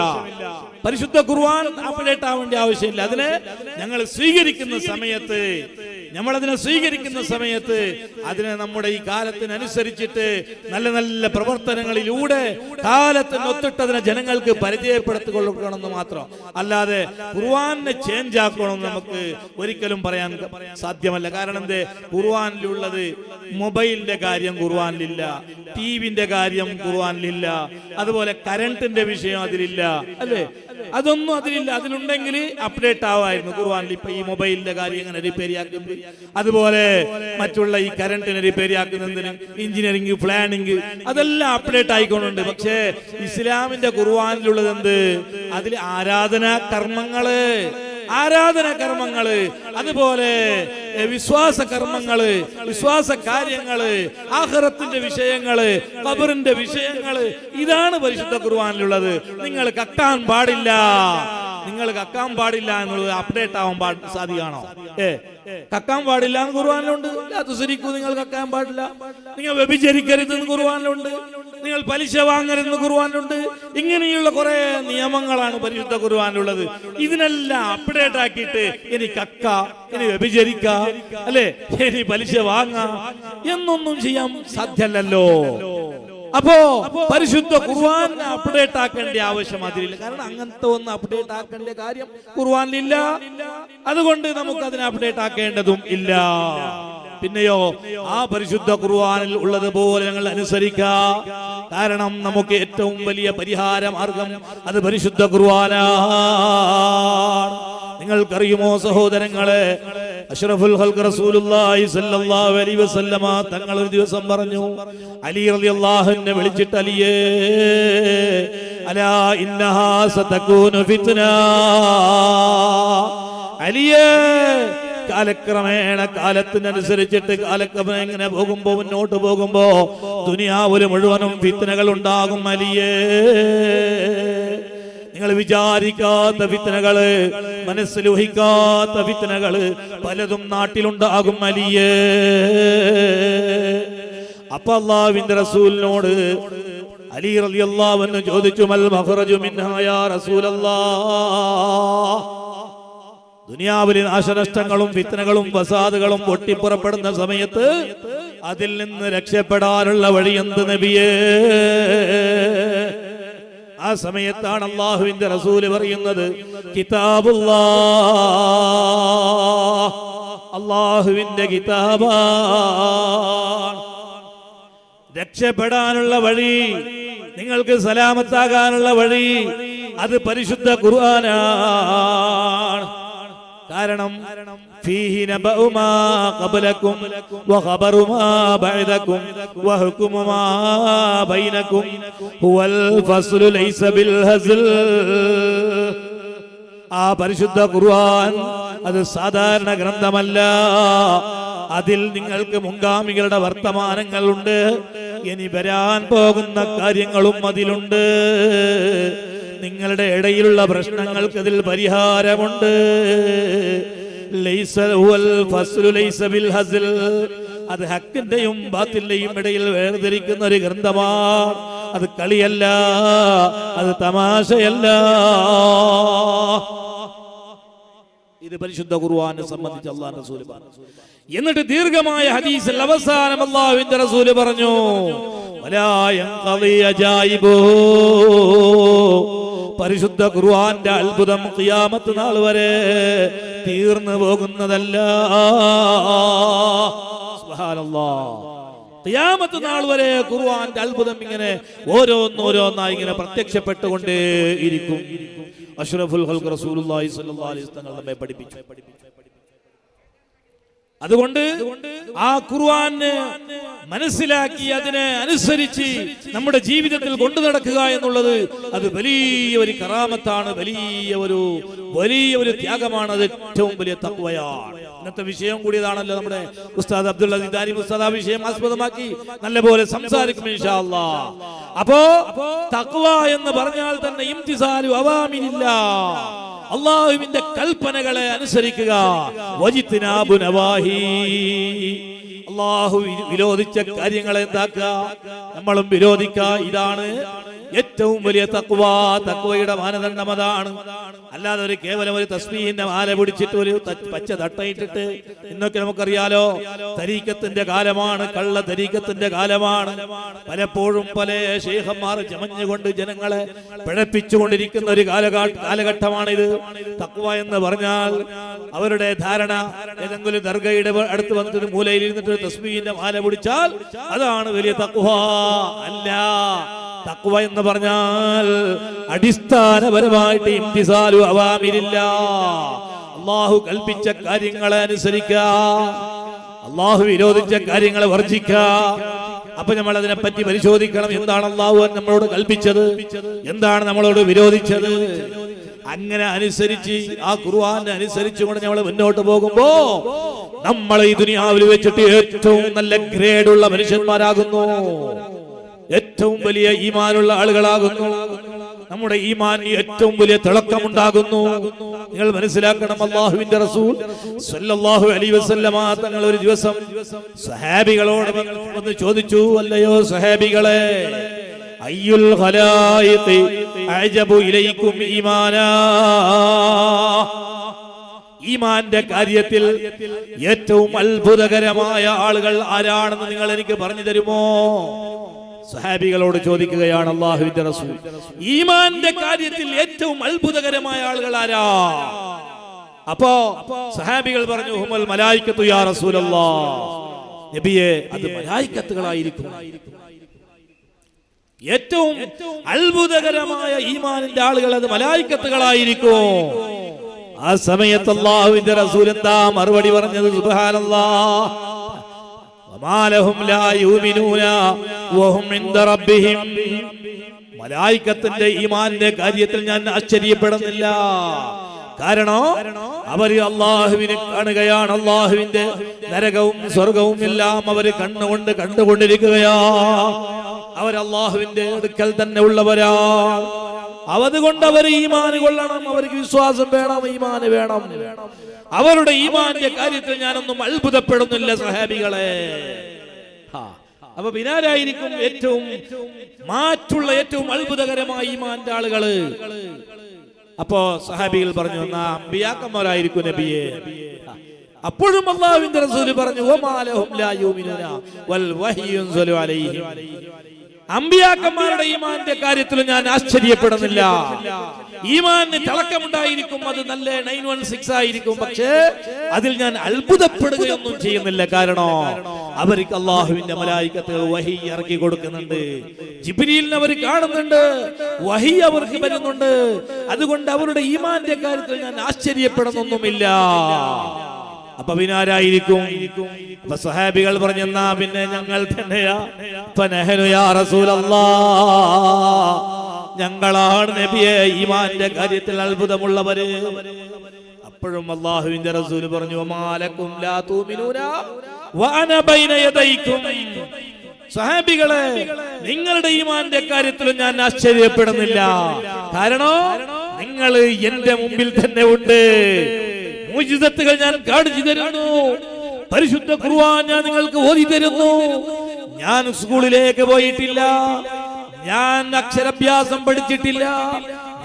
പരിശുദ്ധ ഖുർആൻ അപ്ഡേറ്റ് ആവേണ്ട ആവശ്യമില്ല. അതിനെ ഞങ്ങൾ സ്വീകരിക്കുന്ന സമയത്ത് അതിനെ നമ്മുടെ ഈ കാലത്തിനനുസരിച്ചിട്ട് നല്ല നല്ല പ്രവർത്തനങ്ങളിലൂടെ കാലത്തിനൊത്തിട്ടതിനെ ജനങ്ങൾക്ക് പരിചയപ്പെടുത്തിക്കൊള്ളണമെന്ന് മാത്രം. അല്ലാതെ ഖുർആനെ ചേഞ്ച് ആക്കണമെന്ന് നമുക്ക് ഒരിക്കലും പറയാൻ സാധ്യമല്ല. കാരണം എന്തേ, ഖുർആനിലുള്ളത് മൊബൈലിന്റെ കാര്യം ഖുർആനിലില്ല, ടിവിന്റെ കാര്യം ഖുർആനിലില്ല, അതുപോലെ കറണ്ടിന്റെ വിഷയം അതിലില്ല, അല്ലേ? അതൊന്നും അതിലില്ല. അതിലുണ്ടെങ്കിൽ അപ്ഡേറ്റ് ആവായിരുന്നു ഖുർആനിൽ. ഇപ്പൊ ഈ മൊബൈലിന്റെ കാര്യം എങ്ങനെ റിപ്പയർ ആക്കുന്നത്, അതുപോലെ മറ്റുള്ള ഈ കറണ്ടിനെ റിപ്പയറിയാക്കുന്നതിന് എഞ്ചിനീയറിംഗ്, പ്ലാനിങ് അതെല്ലാം അപ്ഡേറ്റ് ആയിക്കൊണ്ടുണ്ട്. പക്ഷേ ഇസ്ലാമിന്റെ ഖുർആനിലുള്ളത് എന്ത്? അതിൽ ആരാധനാ കർമ്മങ്ങള്, അതുപോലെ വിശ്വാസ കർമ്മങ്ങള്, വിശ്വാസ കാര്യങ്ങള്, ആഖിറത്തിന്റെ വിഷയങ്ങള്, ഖബറിന്റെ വിഷയങ്ങള്, ഇതാണ് പരിശുദ്ധ ഖുർആനിലുള്ളത്. നിങ്ങൾ കക്കാൻ പാടില്ല എന്നുള്ളത് അപ്ഡേറ്റ് ആവാൻ സാധിക്കാണോ? കക്കാൻ പാടില്ല എന്ന് ഖുർആനിലുണ്ട്. നിങ്ങൾ കക്കാൻ പാടില്ല. നിങ്ങൾ വ്യഭിചരിക്കരുതെന്ന് ഖുർആനിലുണ്ട്. നിങ്ങൾ പലിശ വാങ്ങരുതെന്ന് ഖുർആനിലുണ്ട്. ഇങ്ങനെയുള്ള കുറെ നിയമങ്ങളാണ് പരിശുദ്ധ ഖുർആനിലുള്ളത്. ഇതിനെല്ലാം അപ്ഡേറ്റ് ആക്കിയിട്ട് ഇനി കക്ക, ഇനി വ്യഭിചരിക്ക, അല്ലെ, ഇനി പലിശ വാങ്ങ എന്നൊന്നും ചെയ്യാൻ സാധ്യമല്ലല്ലോ. അപ്പോ പരിശുദ്ധ ഖുർആൻ അപ്ഡേറ്റ് ആക്കേണ്ട ആവശ്യം അതിലില്ല. കാരണം അങ്ങനത്തെ ഒന്ന് അപ്ഡേറ്റ് ആക്കേണ്ട കാര്യം ഖുർആനിലില്ല. അതുകൊണ്ട് നമുക്ക് അതിനെ അപ്ഡേറ്റ് ആക്കേണ്ടതും ഇല്ല. പിന്നെയോ ആ പരിശുദ്ധ ഖുർആനിൽ ഉള്ളതുപോലെ ഞങ്ങൾ അനുസരിക്കാം. കാരണം നമുക്ക് ഏറ്റവും വലിയ പരിഹാര മാർഗം അത് പരിശുദ്ധ ഖുർആനാണ്. നിങ്ങൾക്കറിയുമോ സഹോദരങ്ങളെ, അഷ്റഫുൽ ഖൽഖ് റസൂലുള്ളാഹി സ്വല്ലല്ലാഹു അലൈഹി വസല്ലമ തങ്ങൾ ഒരു ദിവസം പറഞ്ഞു, അലി റളിയല്ലാഹു അൻഹു വിളിച്ചിട്ട്, അലിയേ അലാ ഇന്നഹാ സതകൂനു ഫിത്ന, അലിയേ കാലക്രമേണ കാലത്തിനനുസരിച്ചിട്ട് കാലക്രമേണ ഇങ്ങനെ പോകുമ്പോ, മുന്നോട്ട് പോകുമ്പോ ദുനിയാവില് മുഴുവനും ഫിത്നകൾ ഉണ്ടാകും അലിയേ. നിങ്ങൾ വിചാരിക്കാത്ത ഫിത്നകള്, മനസ്സിൽ ഊഹിക്കാത്ത ഫിത്നകള് പലതും നാട്ടിലുണ്ടാകും അലിയേ. അപ്പൊ അല്ലാഹുവിന്റെ റസൂലിനോട് അലി റളിയല്ലാഹു അൻഹു ചോദിച്ചു, മൽ മഖ്റജു മിൻഹാ യാ റസൂലല്ലാഹ്. ദുനിയാവിലെ നാശനഷ്ടങ്ങളും ഫിത്നകളും ഫസാദുകളും പൊട്ടിപ്പുറപ്പെടുന്ന സമയത്ത് അതിൽ നിന്ന് രക്ഷപ്പെടാനുള്ള വഴി എന്ത് നബിയേ? ആ സമയത്താണ് അല്ലാഹുവിന്റെ റസൂല് പറയുന്നത്, കിതാബുല്ലാഹ്, അല്ലാഹുവിന്റെ കിതാബാണ്. രക്ഷപ്പെടാനുള്ള വഴി, നിങ്ങൾക്ക് സലാമത്താകാനുള്ള വഴി അത് പരിശുദ്ധ ഖുർആനാണ്. കാരണം ഫീഹി നബഉ മാ ഖബലകും വഖബറു മാ ബഅദകും വഹുക്മു മാ ബൈനകും ഹുവൽ ഫസ്ലു ലൈസ ബിൽ ഹസ്ൽ. ആ പരിശുദ്ധ ഖുർആൻ അത് സാധാരണ ഗ്രന്ഥമല്ല. അതിൽ നിങ്ങൾക്ക് മുൻഗാമികളുടെ വർത്തമാനങ്ങളുണ്ട്, ഇനി വരാൻ പോകുന്ന കാര്യങ്ങളും അതിലുണ്ട്. നിങ്ങളുടെ ഇടയിലുള്ള പ്രശ്നങ്ങൾക്ക് അതിൽ പരിഹാരമുണ്ട്. അത് ഹക്കിന്റെയും ബാത്തിന്റെയും ഇടയിൽ വേർതിരിക്കുന്ന ഒരു ഗ്രന്ഥമാണ്. അത് കളിയല്ല, അത് തമാശയല്ല. ഇത് പരിശുദ്ധ ഖുർആനെ സംബന്ധിച്ച് അല്ലാഹുവിന്റെ റസൂൽ പറഞ്ഞു. എന്നിട്ട് ദീർഘമായ ഹദീസിൽ അവസാനം അല്ലാഹുവിന്റെ റസൂൽ പറഞ്ഞു, വലാ യൻഖളി അജായിബു, പരിശുദ്ധ ഖുർആന്റെ അത്ഭുതം ഖിയാമത്ത് നാൾ വരെ തീർന്നു പോകുന്നതല്ല. സുബ്ഹാനല്ലാഹ്. ഖിയാമത്ത് നാൾ വരെ ഖുർആന്റെ അത്ഭുതം ഇങ്ങനെ ഓരോന്നോരോന്നായി ഇങ്ങനെ പ്രത്യക്ഷപ്പെട്ടുകൊണ്ടേ ഇരിക്കും. അഷ്റഫുൽ ഖൽഖ് റസൂലുള്ളാഹി സ്വല്ലല്ലാഹു അലൈഹി വസല്ലം നമ്മെ പഠിപ്പിച്ചു. അതുകൊണ്ട് ആ ഖുർആനെ മനസ്സിലാക്കി അതിനെ അനുസരിച്ച് നമ്മുടെ ജീവിതത്തിൽ കൊണ്ടു നടക്കുക എന്നുള്ളത് അത് വലിയ ഒരു കറാമത്താണ്, വലിയ ഒരു ത്യാഗമാണ്. അത് ഏറ്റവും വലിയ തഖ്വയാണ്. ഇന്നത്തെ വിഷയം കൂടിയതാണല്ലോ നമ്മുടെ ഉസ്താദ് അബ്ദുൽ അസീസ് ദാരിമി ഉസ്താദ്. ആ വിഷയം ആസ്പദമാക്കി നല്ലപോലെ സംസാരിക്കും ഇൻഷാ അല്ലാഹ്. അപ്പോ തഖ്വ എന്ന് പറഞ്ഞാൽ തന്നെ ഇംതിസാലു അവാമിരില്ലാഹ്, അല്ലാഹുവിന്റെ കൽപ്പനകളെ അനുസരിക്കുക. വജിത്നാബു നവാഹി, അല്ലാഹു വിരോധിച്ച കാര്യങ്ങളെ എന്താക്കുക, നമ്മളും വിരോധിക്കുക. ഇതാണ് ഏറ്റവും വലിയ തഖ്വ. തഖ്വയുടെ മാനദണ്ഡം അതാണ്. അല്ലാതെ ഒരു കേവലം ഒരു തസ്ബീഹിന്റെ മാല പിടിച്ചിട്ട് ഒരു പച്ച തട്ടയിട്ടിട്ട്, ഇന്നൊക്കെ നമുക്കറിയാലോ തരീഖത്തിന്റെ കാലമാണ്, കള്ള തരീഖത്തിന്റെ കാലമാണ്. പലപ്പോഴും പല ശൈഖന്മാർ ചമഞ്ഞുകൊണ്ട് ജനങ്ങളെ പിഴപ്പിച്ചുകൊണ്ടിരിക്കുന്ന ഒരു കാലഘട്ടമാണിത്. തഖ്വ എന്ന് പറഞ്ഞാൽ അവരുടെ ധാരണ ഏതെങ്കിലും ദർഗയുടെ അടുത്ത് വന്നിട്ട് മൂലയിൽ ഇരുന്നിട്ട് തസ്ബീഹിന്റെ മാല പിടിച്ചാൽ അതാണ് വലിയ തഖ്വ. അല്ല, തഖ്വ എന്ന് പറഞ്ഞാൽ അടിസ്ഥാനപരമായിട്ട് ഇംതിസാലു അവാമിരില്ലാഹ്, അള്ളാഹു കൽപ്പിച്ച കാര്യങ്ങളെ അനുസരിക്കുക, അള്ളാഹു വിരോധിച്ച കാര്യങ്ങളെ വർജിക്കുക. അപ്പൊ നമ്മൾ അതിനെപ്പറ്റി പരിശോധിക്കണം. എന്താണ് അള്ളാഹു നമ്മളോട് കൽപ്പിച്ചത്, എന്താണ് നമ്മളോട് വിരോധിച്ചത്? അങ്ങനെ അനുസരിച്ച് ആ ഖുർആനെ അനുസരിച്ചുകൊണ്ട് നമ്മൾ മുന്നോട്ട് പോകുമ്പോ നമ്മൾ ഈ ദുനിയാവിൽ വെച്ചിട്ട് ഏറ്റവും നല്ല ഗ്രേഡുള്ള മനുഷ്യന്മാരാകുന്നു, ഏറ്റവും വലിയ ഈമാനുള്ള ആളുകളാകുന്നു, നമ്മുടെ ഈമാൻ ഏറ്റവും വലിയ തിളക്കമുണ്ടാകുന്നു. നിങ്ങൾ മനസ്സിലാക്കണം, അല്ലാഹുവിന്റെ റസൂൽ സല്ലല്ലാഹു അലൈഹി വസല്ലമ തങ്ങൾ ഒരു ദിവസം സ്വഹാബികളോട് വന്ന് ചോദിച്ചു, അല്ലയോ സ്വഹാബികളെ, അയ്യുൽ ഖലായിഖി അഅജബു ഇലൈക്കും ഈമാനാ, ഈമാന്റെ കാര്യത്തിൽ ഏറ്റവും അത്ഭുതകരമായ ആളുകൾ ആരാണെന്ന് നിങ്ങൾ എനിക്ക് പറഞ്ഞു തരുമോ? സഹാബികളോട് ചോദിക്കുകയാണ് അല്ലാഹുവിന്റെ റസൂൽ, ഈമാന്റെ കാര്യത്തിൽ ഏറ്റവും അത്ഭുതകരമായ ആളുകൾ ആരാ? അപ്പോ സഹാബികൾ പറഞ്ഞു, ഹുമൽ മലായികത്തു യാ റസൂലല്ലാഹ്, നബിയെ അത് മലായികത്തുകളായിരിക്കും. ഏറ്റവും അത്ഭുതകരമായ ഈമാനിന്റെ ആളുകൾ അത് മലായികത്തുകളായിരിക്കും. ആ സമയത്ത് അല്ലാഹുവിന്റെ റസൂൽ എന്താ മറുപടി പറഞ്ഞത്? സുബ്ഹാനല്ലാഹ്, വമാലഹും ലാ യുമിനൂന വഹും ഇൻദ റബ്ബിഹിം. മലായികത്തിന്റെ ഈമാനിന്റെ കാര്യത്തിൽ ഞാൻ ആശ്ചര്യപ്പെടുന്നില്ല. കാരണം അവര് അള്ളാഹുവിനെ കാണുകയാണ്, അള്ളാഹുവിന്റെ നരകവും സ്വർഗവും എല്ലാം അവര് കണ്ണുകൊണ്ട് കണ്ടുകൊണ്ടിരിക്കുകയാ. അവർ അള്ളാഹുവിന്റെ അടുക്കൽ തന്നെ ഉള്ളവരാ. അതുകൊണ്ട് അവർ ഈമാന് കൊള്ളണം, അവർക്ക് വിശ്വാസം വേണം, ഈമാന് വേണം. അവരുടെ ഈമാന്റെ കാര്യത്തിൽ ഞാനൊന്നും അത്ഭുതപ്പെടുന്നില്ല സഹാബികളെ. അപ്പൊ പിന്നാരായിരിക്കും ഏറ്റവും മാറ്റുള്ള ഏറ്റവും അത്ഭുതകരമായ ഈമാന്റെ ആളുകള്? അപ്പോ സഹാബികൾ പറഞ്ഞു, എന്നാ അമ്പിയാക്കന്മാരായിരിക്കും നബിയെ. അപ്പോഴും അല്ലാഹുവിന്റെ റസൂൽ പറഞ്ഞു, വമാലഹും ലാ യുമിനൂന വൽ വഹ്യു യൻസലു അലൈഹിം. അമ്പിയാക്കന്മാരുടെ ഈമാന്റെ കാര്യത്തിൽ ഞാൻ ആശ്ചര്യപ്പെടുന്നില്ല. ഈമാന് തിളക്കമുണ്ടായിരിക്കും, അത് നല്ല 916 ആയിരിക്കും, പക്ഷേ അതിൽ ഞാൻ അത്ഭുതപ്പെടുകയൊന്നും ചെയ്യുന്നില്ല. കാരണം അവർക്ക് അള്ളാഹുവിന്റെ മലായികത്തുകൾ വഹി ഇറക്കി കൊടുക്കുന്നുണ്ട്, ജിബ്രീലിനെ അവർ കാണുന്നുണ്ട്, വഹി അവർക്ക് വരുന്നുണ്ട്. അതുകൊണ്ട് അവരുടെ ഈമാന്റെ കാര്യത്തിൽ ഞാൻ ആശ്ചര്യപ്പെടുന്നൊന്നുമില്ല. അപ്പൊ പിന്നാരായിരിക്കും? അപ്പൊ സഹാബികൾ പറഞ്ഞെന്നാ പിന്നെ ഞങ്ങൾ തന്നെയാ. ഫനഹനു യാ റസൂലല്ലാഹ്, ഞങ്ങളാണ് നബിയെ ഈമാന്റെ കാര്യത്തിൽ അത്ഭുതമുള്ളവര്. അപ്പോഴും അല്ലാഹുവിന്റെ റസൂൽ പറഞ്ഞു, വമാലക്കും ലാ തുമിനൂന വഅന ബൈന യദൈക്കും. സഹാബികളെ, നിങ്ങളുടെ ഈമാന്റെ കാര്യത്തിൽ ഞാൻ ആശ്ചര്യപ്പെടുന്നില്ല. കാരണം നിങ്ങൾ എന്റെ മുമ്പിൽ തന്നെ ഉണ്ട്. മുഅ്ജിസത്തുകൾ ഞാൻ കാണിച്ചു തരുന്നു, പരിശുദ്ധ ഖുർആൻ ഞാൻ നിങ്ങൾക്ക് ഓതി തരുന്നു. ഞാൻ സ്കൂളിലേക്ക് പോയിട്ടില്ല, ഞാൻ അക്ഷരാഭ്യാസം പഠിച്ചിട്ടില്ല,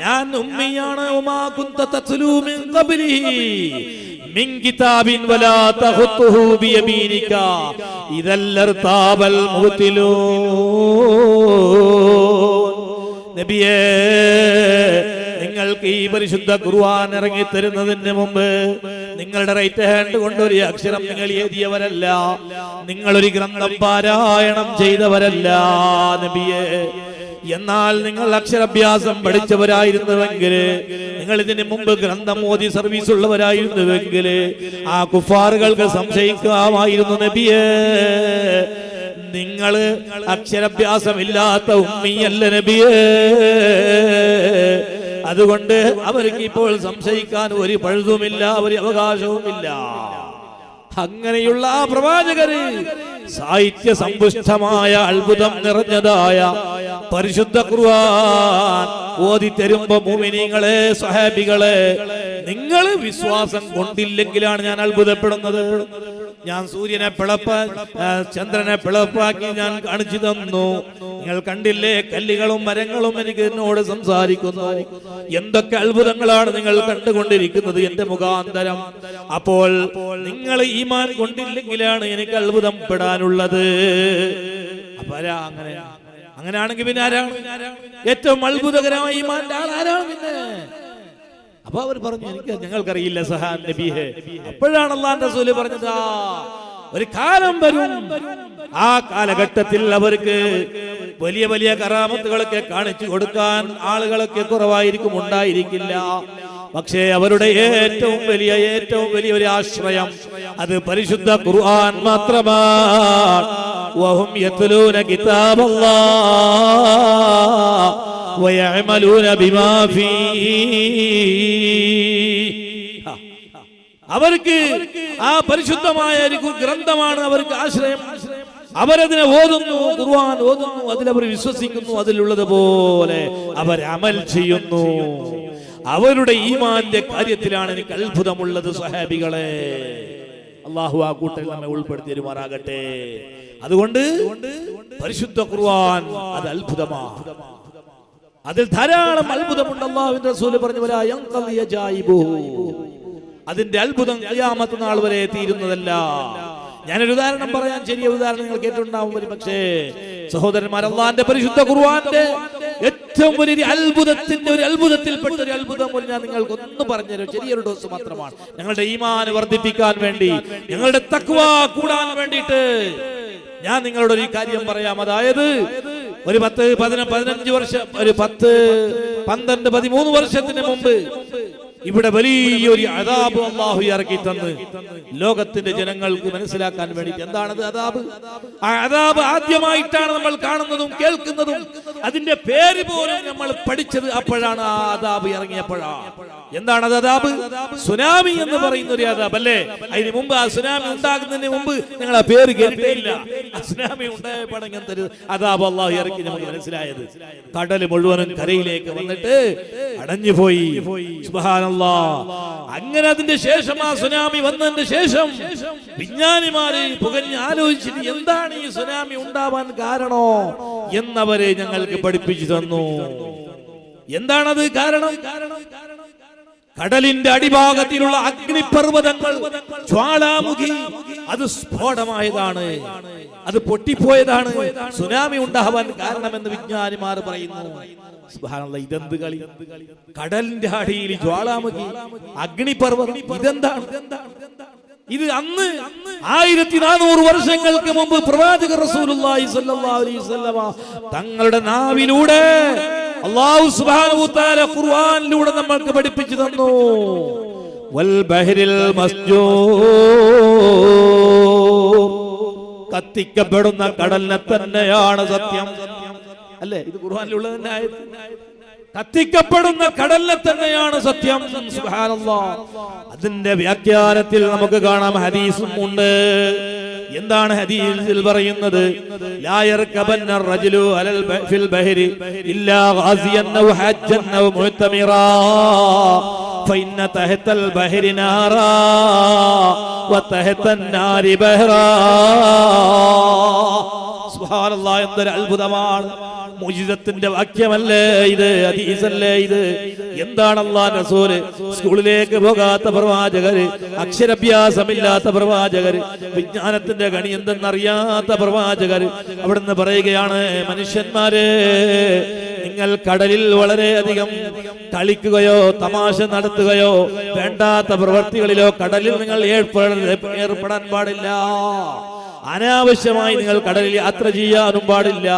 ഞാൻ ഉമ്മിയാണ്. ഉമാ കുന്ത തത്ലൂ മിൻ ഖബ്ലിഹി മിൻ കിതാബിൻ വലാ തഖുതുഹു ബിയമീനിക ഇദല്ലർതാബൽ മുബ്തിലൂൻ. നബിയേ, നിങ്ങൾക്ക് ഈ പരിശുദ്ധ ഖുർആൻ ഇറങ്ങി തരുന്നതിന് മുമ്പ് നിങ്ങളുടെ റൈറ്റ് ഹാൻഡ് കൊണ്ട് ഒരു അക്ഷരം നിങ്ങൾ എഴുതിയവരല്ല, നിങ്ങളൊരു ഗ്രന്ഥം പാരായണം ചെയ്തവരല്ല നബിയേ. എന്നാൽ നിങ്ങൾ അക്ഷരാഭ്യാസം പഠിച്ചവരായിരുന്നുവെങ്കിൽ, നിങ്ങൾ ഇതിന് മുമ്പ് ഗ്രന്ഥം ഓതി സർവീസ് ഉള്ളവരായിരുന്നുവെങ്കിൽ ആ കുഫാറുകൾക്ക് സംശയിക്കാമായിരുന്നു നബിയേ, നിങ്ങള് അക്ഷരാഭ്യാസമില്ലാത്ത ഉമ്മിയല്ല നബിയേ. അതുകൊണ്ട് അവർക്ക് ഇപ്പോൾ സംശയിക്കാൻ ഒരു പഴുതുമില്ല, ഒരു അവകാശവുമില്ല. അങ്ങനെയുള്ള ആ പ്രവാചകര് സാഹിത്യ സമ്പുഷ്ടമായ അത്ഭുതം നിറഞ്ഞതായ പരിശുദ്ധ ഖുർആൻ ഓതി തരുമ്പോ മുഅ്മിനീങ്ങളെ, സ്വഹാബികളെ, നിങ്ങൾ വിശ്വാസം കൊണ്ടില്ലെങ്കിലാണ് ഞാൻ അത്ഭുതപ്പെടുന്നത്. ഞാൻ സൂര്യനെ ചന്ദ്രനെ പിളപ്പാക്കി ഞാൻ കാണിച്ചു തന്നു, നിങ്ങൾ കണ്ടില്ലേ? കല്ലുകളും മരങ്ങളും എനിക്ക് എന്നോട് സംസാരിക്കുന്നു. എന്തൊക്കെ അത്ഭുതങ്ങളാണ് നിങ്ങൾ കണ്ടുകൊണ്ടിരിക്കുന്നത് എന്റെ മുഖാന്തരം. അപ്പോൾ നിങ്ങൾ ഈമാൻ കൊണ്ടില്ലെങ്കിലാണ് എനിക്ക് അത്ഭുതം പെടാനുള്ളത്. അപ്പൊ അങ്ങനെയാണെങ്കിൽ പിന്നെ ആരാണ് ഏറ്റവും അത്ഭുതകരമായ ഈമാന്റെ ആൾ? ആരാണ് പിന്നെ? അപ്പൊ അവർ പറഞ്ഞു, ഞങ്ങൾക്കറിയില്ല സഹാൻ നബിയെ. അപ്പോഴാണ് അല്ലാഹുവിന്റെ റസൂൽ പറഞ്ഞത്, ഒരു കാലം വരും, ആ കാലഘട്ടത്തിൽ അവർക്ക് വലിയ വലിയ കറാമത്തുകളൊക്കെ കാണിച്ചു കൊടുക്കാൻ ആളുകളൊക്കെ കുറവായിരിക്കും, ഉണ്ടായിരിക്കില്ല. പക്ഷേ അവരുടെ ഏറ്റവും വലിയ ഒരു ആശ്രയം അത് പരിശുദ്ധ ഖുർആൻ മാത്രമാണ്. വഹും യത്ലൂന കിതാബല്ലാഹ് വയഅമലൂന ബിമാ ഫീഹി. അവർക്ക് ആ പരിശുദ്ധമായ ഒരു ഗ്രന്ഥമാണ് അവർക്ക് ആശ്രയം. അവരതിനെ ഓതുന്നു, ഖുർആൻ ഓതുന്നു, അതിലവർ വിശ്വസിക്കുന്നു, അതിലുള്ളതുപോലെ അവർ അമൽ ചെയ്യുന്നു. അവരുടെ ഈമാന്റെ കാര്യത്തിലാണ് എനിക്ക് അത്ഭുതമുള്ളത് സഹാബികളെ. അല്ലാഹു ആ കൂട്ടത്തിൽ നമ്മെ ഉൾപ്പെടുത്തി തരുമാറാകട്ടെ. അതുകൊണ്ട് പരിശുദ്ധ ഖുർആൻ അത് അത്ഭുതമാണ്. അതിൽ ധാരാളം അത്ഭുതമുണ്ട്. അല്ലാഹുവിന്റെ റസൂൽ പറഞ്ഞു വലാ യൻഖദി അജായിബുഹു. അതിന്റെ അത്ഭുതം ഖിയാമത്ത് നാൾ വരെ തീരുന്നതല്ല. ഞാനൊരു ഉദാഹരണം പറയാൻ, ചെറിയ ഉദാഹരണം നിങ്ങൾ കേട്ടിട്ടുണ്ടാവും. പക്ഷേ സഹോദരന്മാർ, അല്ലാഹുവിന്റെ പരിശുദ്ധ ഖുർആന്റെ ഏറ്റവും വലിയ അത്ഭുതത്തിൽപ്പെട്ട ഒരു അത്ഭുതം ഞാൻ നിങ്ങൾക്ക് ഒന്ന് പറഞ്ഞുതരാം. ചെറിയൊരു ഡോസ് മാത്രമാണ്. ഞങ്ങളുടെ ഈമാൻ വർദ്ധിപ്പിക്കാൻ വേണ്ടി, ഞങ്ങളുടെ തഖ്വ കൂടാൻ വേണ്ടിയിട്ട് ഞാൻ നിങ്ങളോട് ഒരു കാര്യം പറയാം. അതായത് ഒരു 10-15 വർഷം, ഒരു 10-12-13 വർഷത്തിന് മുമ്പ് ഇവിടെ വലിയൊരു അദാബ് അല്ലാഹു ഇറക്കി തന്ന് ലോകത്തിന്റെ ജനങ്ങൾക്ക് മനസ്സിലാക്കാൻ വേണ്ടി. എന്താണത് അദാബ്? ആ അദാബ് ആദ്യമായിട്ടാണ് നമ്മൾ കാണുന്നതും കേൾക്കുന്നതും. അതിന്റെ പേര് പോലും നമ്മൾ പഠിച്ചത് അപ്പോഴാണ്. ആ അദാബ് ഇറങ്ങിയപ്പോഴാണ്. എന്താണത് അദാബ്? സുനാമി എന്ന് പറയുന്ന ഒരു അദാബ് അല്ലേ? അതിന് മുമ്പ്, ആ സുനാമി ഉണ്ടാകുന്നതിന് മുമ്പ് നിങ്ങൾ ആ പേര് കേട്ടിട്ടില്ല. ആ സുനാമി ഉണ്ടായപ്പോൾ ഇങ്ങനത്തെ ഒരു അദാബ് അല്ലാഹു ഇറക്കി നമുക്ക് മനസ്സിലായത്. കടൽ മുഴുവനും കരയിലേക്ക് വന്നിട്ട് അടഞ്ഞുപോയി. സുബ്ഹാനല്ലാഹ്. അങ്ങനെ അതിന്റെ ശേഷം, ആ സുനാമി വന്നതിന്റെ ശേഷം വിജ്ഞാനിമാര് പുകഞ്ഞ് ആലോചിച്ചിട്ട് എന്താണ് ഈ സുനാമി ഉണ്ടാവാൻ കാരണോ എന്നവരെ ഞങ്ങൾക്ക് പഠിപ്പിച്ചു തന്നു. എന്താണത് കാരണം? കടലിന്റെ അടിഭാഗത്തിലുള്ള അഗ്നിപർവ്വതങ്ങൾ, ജ്വാലാമുഖി, അത് സ്ഫോടമായതാണ്, അത് പൊട്ടിപ്പോയതാണ് സുനാമി ഉണ്ടാവാൻ കാരണമെന്ന് വിജ്ഞാനിമാർ പറയുന്നു. സുബ്ഹാനല്ലാഹ്, ഇതെന്ത് കളി? കടലിന്റെ അടിയിൽ ജ്വാലാമുഖി, അഗ്നിപർവ്വതം, ഇതെന്താണ്? ഇത് അന്ന് 1400 വർഷങ്ങൾക്ക് മുമ്പ് പ്രവാചകർ റസൂലുള്ളാഹി സ്വല്ലല്ലാഹു അലൈഹി വസല്ലമ തങ്ങളുടെ നാവിലൂടെ അല്ലാഹു സുബ്ഹാനഹു വ തആല ഖുർആനിലൂടെ നമ്മൾക്ക് പഠിപ്പിച്ചു തന്നു. വൽ ബഹരിൽ മസ്ജൂർ, കത്തിക്കപ്പെടുന്ന കടലിനെ തന്നെയാണ് സത്യം. അല്ലേ? ഇത് ഖുർആനിലുള്ളത് തന്നെ ആയത്. കത്തിക്കപ്പെടുന്ന കടലിനെ തന്നെയാണ് സത്യം. സുബ്ഹാനല്ലാഹ്. അതിന്റെ വ്യാഖ്യാനത്തിൽ നമുക്ക് കാണാം, ഹദീസും ഉണ്ട്. എന്താണ് ഹദീസിൽ പറയുന്നത്? ലാ യർകബന്ന റജുലു അലൽ ഫിൽ ബഹരി ഇല്ലാ ഗാസിയൻ ഔ ഹജ്ജൻ ഔ മുഅ്തമിറാ ഫഇന്ന തഹതൽ ബഹരി നാറാ വ തഹതൻ നാരി ബഹറാ. സുബ്ഹാനല്ലാഹ്, എന്തൊരു അത്ഭുതമാണ്! മുജിസത്തിന്റെ വാക്യമല്ലേ ഇത്? ഹദീസല്ലേ ഇത്? എന്താണ് അല്ലാഹുവിന്റെ റസൂൽ? സ്കൂളിലേക്ക് പോകാത്ത പ്രവാചകര്, അക്ഷരാഭ്യാസമില്ലാത്ത പ്രവാചകര്, വിജ്ഞാനത്തിന്റെ ഗണി എന്തെന്നറിയാത്ത പ്രവാചകര് അവിടുന്ന് പറയുകയാണ്, മനുഷ്യന്മാരെ, നിങ്ങൾ കടലിൽ വളരെയധികം കളിക്കുകയോ തമാശ നടത്തുകയോ വേണ്ടാത്ത പ്രവർത്തികളിലോ കടലിൽ നിങ്ങൾ ഏർപ്പെടാൻ പാടില്ല. അനാവശ്യമായി നിങ്ങൾ കടലിൽ യാത്ര ചെയ്യാനും പാടില്ല.